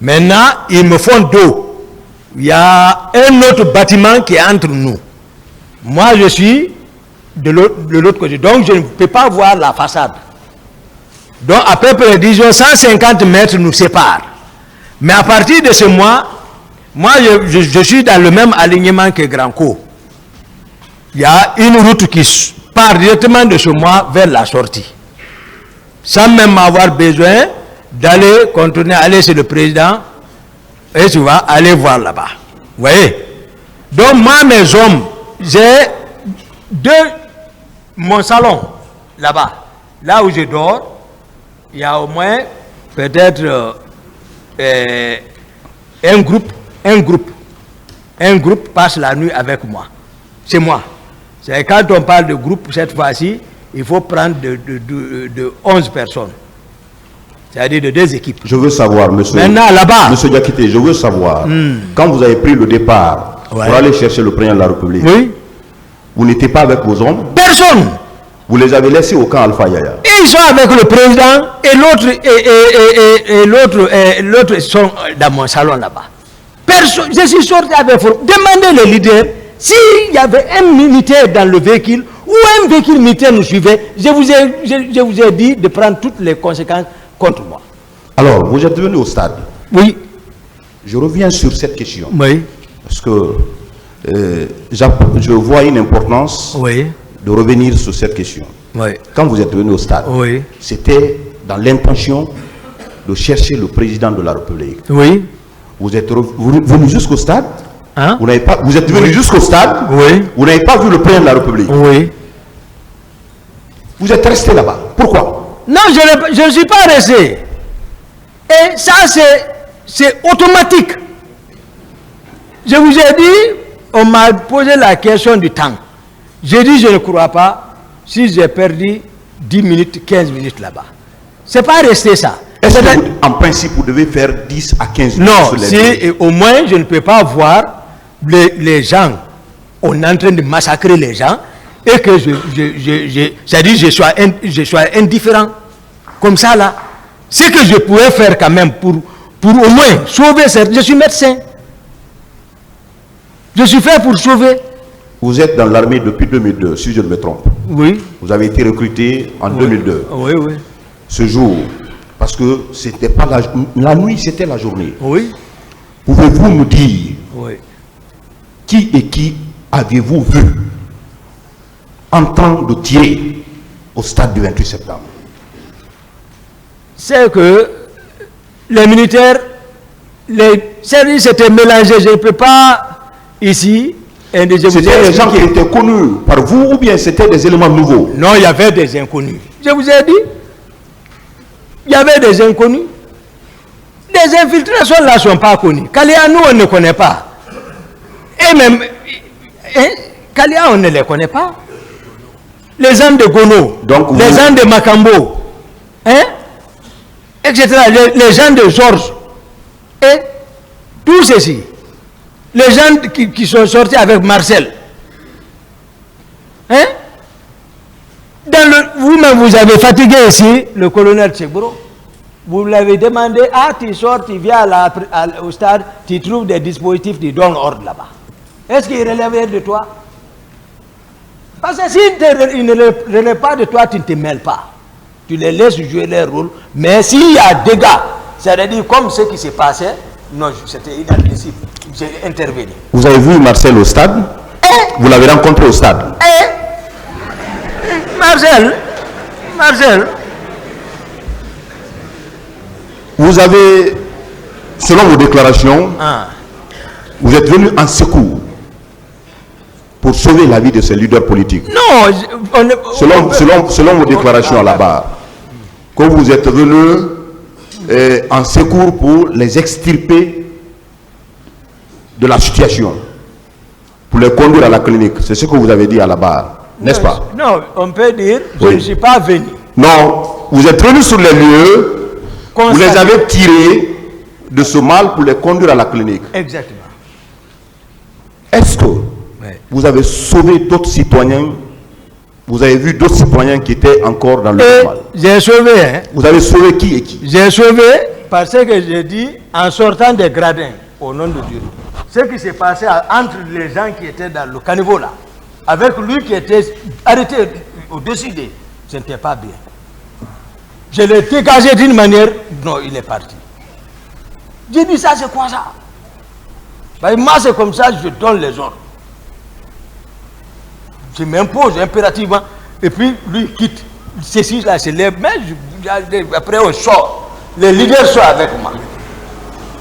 Maintenant, ils me font dos. Il y a un autre bâtiment qui est entre nous. Moi, je suis de l'autre côté. Donc, je ne peux pas voir la façade. Donc, à peu près, disons, 150 mètres nous séparent. Mais à partir de ce mois, moi, je suis dans le même alignement que Granco. Il y a une route qui part directement de ce mois vers la sortie. Sans même avoir besoin d'aller contourner, aller chez le président, et tu vas aller voir là-bas. Vous voyez? Donc, moi, mes hommes, j'ai mon salon là-bas. Là où je dors, il y a au moins peut-être un groupe passe la nuit avec moi. C'est moi. C'est quand on parle de groupe, cette fois-ci, il faut prendre de 11 personnes. C'est-à-dire de 2 équipes. Je veux savoir, monsieur. Maintenant, là-bas. Monsieur Diakité, je veux savoir, quand vous avez pris le départ pour aller chercher le président de la République, vous n'étiez pas avec vos hommes? Personne. Vous les avez laissés au camp Alpha Yaya? Ils sont avec le président et l'autre sont dans mon salon là-bas. Personne. Je suis sorti avec vous. Demandez les leaders s'il y avait un militaire dans le véhicule ou un véhicule militaire nous suivait, je vous ai dit de prendre toutes les conséquences contre moi. Alors, vous êtes venu au stade. Oui. Je reviens sur cette question. Oui. Parce que je vois une importance Oui. de revenir sur cette question. Oui. Quand vous êtes venu au stade, Oui. c'était dans l'intention de chercher le président de la République. Oui. Vous êtes venu jusqu'au stade. Hein? Vous êtes venu jusqu'au stade. Oui. Vous n'avez pas vu le président de la République. Oui. Vous êtes resté là-bas. Pourquoi? Non, je ne suis pas resté. Et ça, c'est automatique. Je vous ai dit, on m'a posé la question du temps. J'ai dit, je ne crois pas si j'ai perdu 10 minutes, 15 minutes là-bas. Ce n'est pas resté ça. Est-ce que en principe, vous devez faire 10 à 15 minutes non, sur les si au moins je ne peux pas voir les gens, on est en train de massacrer les gens, et que c'est-à-dire je sois indifférent. Comme ça là. Ce que je pourrais faire quand même pour au moins sauver je suis médecin. Je suis fait pour sauver. Vous êtes dans l'armée depuis 2002, si je ne me trompe. Oui. Vous avez été recruté en 2002. Oui, oui. Ce jour, parce que c'était pas la nuit, c'était la journée. Oui. Pouvez-vous nous dire Oui. qui aviez-vous vu en train de tirer au stade du 28 septembre? C'est que les militaires, les services étaient mélangés. Je ne peux pas ici. C'était des gens qui étaient connus par vous ou bien c'était des éléments nouveaux? Non, il y avait des inconnus. Je vous ai dit. Il y avait des inconnus. Les infiltrations là ne sont pas connues. Kalia, nous, on ne connaît pas. Et même, Kalia, on ne les connaît pas. Les gens de Gono, les gens de Makambo, etc. Les gens de Georges. Et tout ceci. Les gens qui sont sortis avec Marcel. Vous-même, vous avez fatigué ici le colonel Tchekbro. Vous l'avez demandé, tu sors, tu viens au stade, tu trouves des dispositifs, tu donnes ordre là-bas. Est-ce qu'il relève de toi? Parce que s'il ne relève pas de toi, tu ne te mêles pas. Tu les laisses jouer leur rôle. Mais s'il y a des gars, c'est-à-dire comme ce qui s'est passé, non, c'était inadmissible. J'ai intervenu. Vous avez vu Marcel au stade? Vous l'avez rencontré au stade? Marcel. Vous avez, selon vos déclarations, vous êtes venu en secours pour sauver la vie de ces leaders politiques. Non, selon vos déclarations à la barre, que vous êtes venu en secours pour les extirper de la situation, pour les conduire à la clinique. C'est ce que vous avez dit à la barre, n'est-ce pas? Non, on peut dire, je ne suis pas venu. Non, vous êtes venu sur les lieux, vous les avez tirés de ce mal pour les conduire à la clinique. Exactement. Est-ce que vous avez sauvé d'autres citoyens? Vous avez vu d'autres citoyens qui étaient encore dans le mal? J'ai sauvé. Vous avez sauvé qui et qui? J'ai sauvé parce que j'ai dit, en sortant des gradins, au nom de Dieu, ce qui s'est passé entre les gens qui étaient dans le caniveau là, avec lui qui était arrêté au-dessus de, ce n'était pas bien. Je l'ai dégagé d'une manière, non, il est parti. J'ai dit, ça c'est quoi ça? Moi c'est comme ça, je donne les ordres. Je m'impose impérativement, et puis lui quitte. Ceci là se lève, mais après on sort. Les leaders sont avec moi.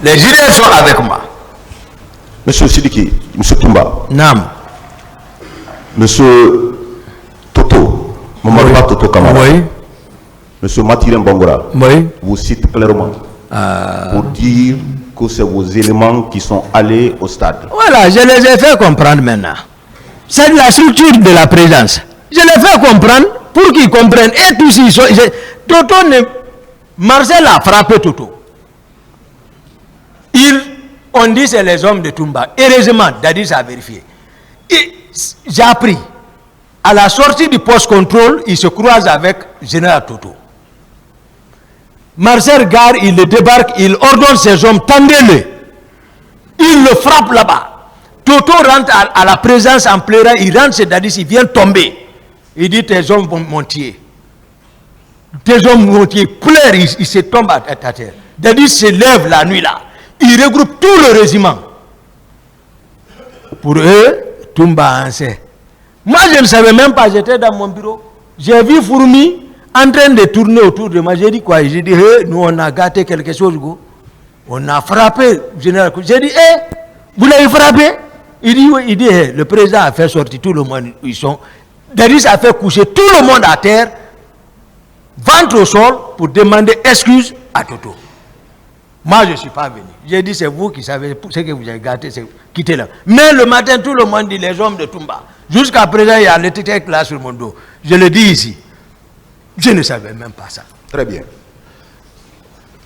Les leaders sont avec moi. Monsieur Sidiki, Monsieur Toumba. Nam. Monsieur Toto, Mamadou Toto Kamara. Oui. Monsieur Mathirin Bangora. Oui. Vous cite clairement pour dire que c'est vos éléments qui sont allés au stade. Voilà, je les ai fait comprendre maintenant. C'est la structure de la présence. Je les fais comprendre pour qu'ils comprennent. Et tous ils sont. Toto Marcel a frappé Toto. On dit c'est les hommes de Toumba. Heureusement, Dadis a vérifié. J'ai appris. À la sortie du post-contrôle, il se croise avec Général Toto. Marcel Gare, il le débarque, il ordonne ses hommes, tendez-le. Il le frappe là-bas. Toto rentre à la présence en pleurant, il rentre chez Dadis, il vient tomber. Il dit tes hommes vont monter. Tes hommes monter, pleurent, ils se tombent à terre. Dadis se lève la nuit là. Il regroupe tout le régiment. Pour eux, Toumba en sait. Moi, je ne savais même pas, j'étais dans mon bureau. J'ai vu Fourmi en train de tourner autour de moi. J'ai dit quoi? J'ai dit, hey, nous on a gâté quelque chose, go. On a frappé, général. J'ai dit, hey, vous l'avez frappé? Il dit, oui, il dit, hey, le président a fait sortir tout le monde. Ils sont. Dadis a fait coucher tout le monde à terre, ventre au sol, pour demander excuse à Toto. Moi, je ne suis pas venu. J'ai dit, c'est vous qui savez ce que vous avez gâté, c'est quittez là. Mais le matin, tout le monde dit, les hommes de Toumba. Jusqu'à présent, il y a l'étiquette là sur mon dos. Je le dis ici. Je ne savais même pas ça. Très bien.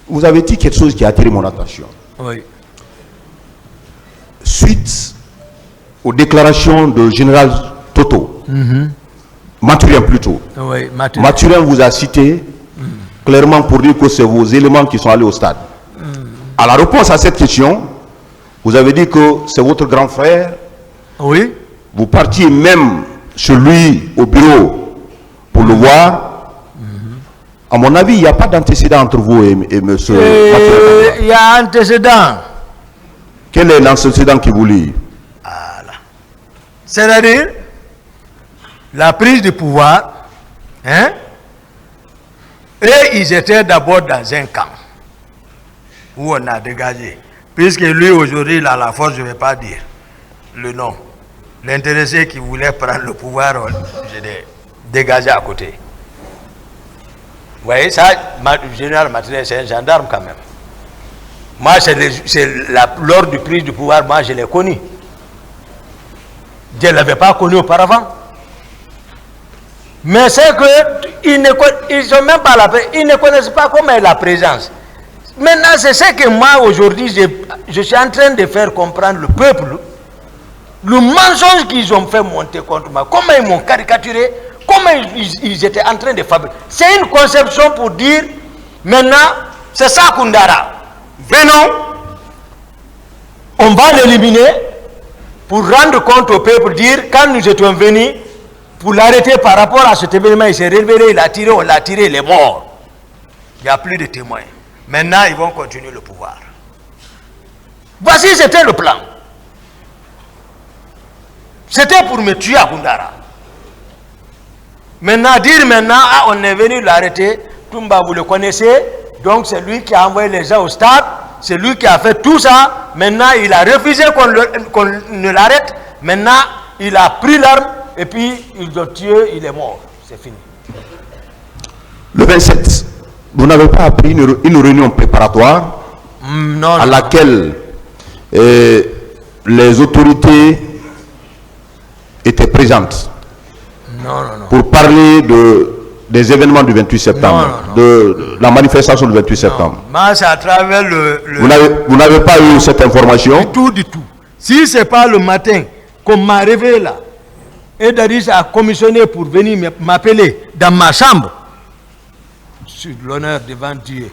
Vous avez dit quelque chose qui a attiré mon attention. Oui. Suite aux déclarations de général Toto, Mathurin plutôt, Oui, Mathurin vous a cité clairement pour dire que c'est vos éléments qui sont allés au stade. À la réponse à cette question, vous avez dit que c'est votre grand frère. Oui. Vous partiez même chez lui au bureau pour le voir. À mon avis, il n'y a pas d'antécédent entre vous et M. Mathurin. Il y a un antécédent. Quel est l'antécédent qui vous lie? Voilà. C'est-à-dire, la prise de pouvoir, hein, et ils étaient d'abord dans un camp où on a dégagé. Puisque lui, aujourd'hui, il a la force, je ne vais pas dire le nom. L'intéressé qui voulait prendre le pouvoir, je l'ai dégagé à côté. Vous voyez, ça, le général Mathurin, c'est un gendarme quand même. Moi, lors du prise du pouvoir, moi, je l'ai connu. Je ne l'avais pas connu auparavant. Mais c'est qu'ils ne connaissent pas comment est la présence. Maintenant, c'est ce que moi, aujourd'hui, je suis en train de faire comprendre le peuple, le mensonge qu'ils ont fait monter contre moi, comment ils m'ont caricaturé, comment ils étaient en train de fabriquer. C'est une conception pour dire, maintenant, c'est ça Koundara. Venons, on va l'éliminer pour rendre compte au peuple, dire, quand nous étions venus, pour l'arrêter par rapport à cet événement, il s'est révélé, il a tiré, on l'a tiré, il est mort. Il n'y a plus de témoins. Maintenant, ils vont continuer le pouvoir. Voici, c'était le plan. C'était pour me tuer à Koundara. Maintenant, dire maintenant, ah, on est venu l'arrêter, Toumba, vous le connaissez, donc c'est lui qui a envoyé les gens au stade, c'est lui qui a fait tout ça. Maintenant, il a refusé qu'on ne l'arrête. Maintenant, il a pris l'arme et puis ils l'ont tué, il est mort. C'est fini. Le 27, vous n'avez pas appris une réunion préparatoire à laquelle les autorités étaient présentes pour parler des événements du 28 septembre, de la manifestation du 28 septembre. Moi, c'est à travers Vous n'avez pas eu cette information? Du tout. Si ce n'est pas le matin qu'on m'a réveillé là, et Dadis a commissionné pour venir m'appeler dans ma chambre, sur l'honneur devant Dieu.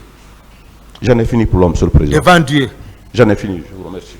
J'en ai fini pour l'homme, Monsieur le Président. Devant Dieu. J'en ai fini, je vous remercie.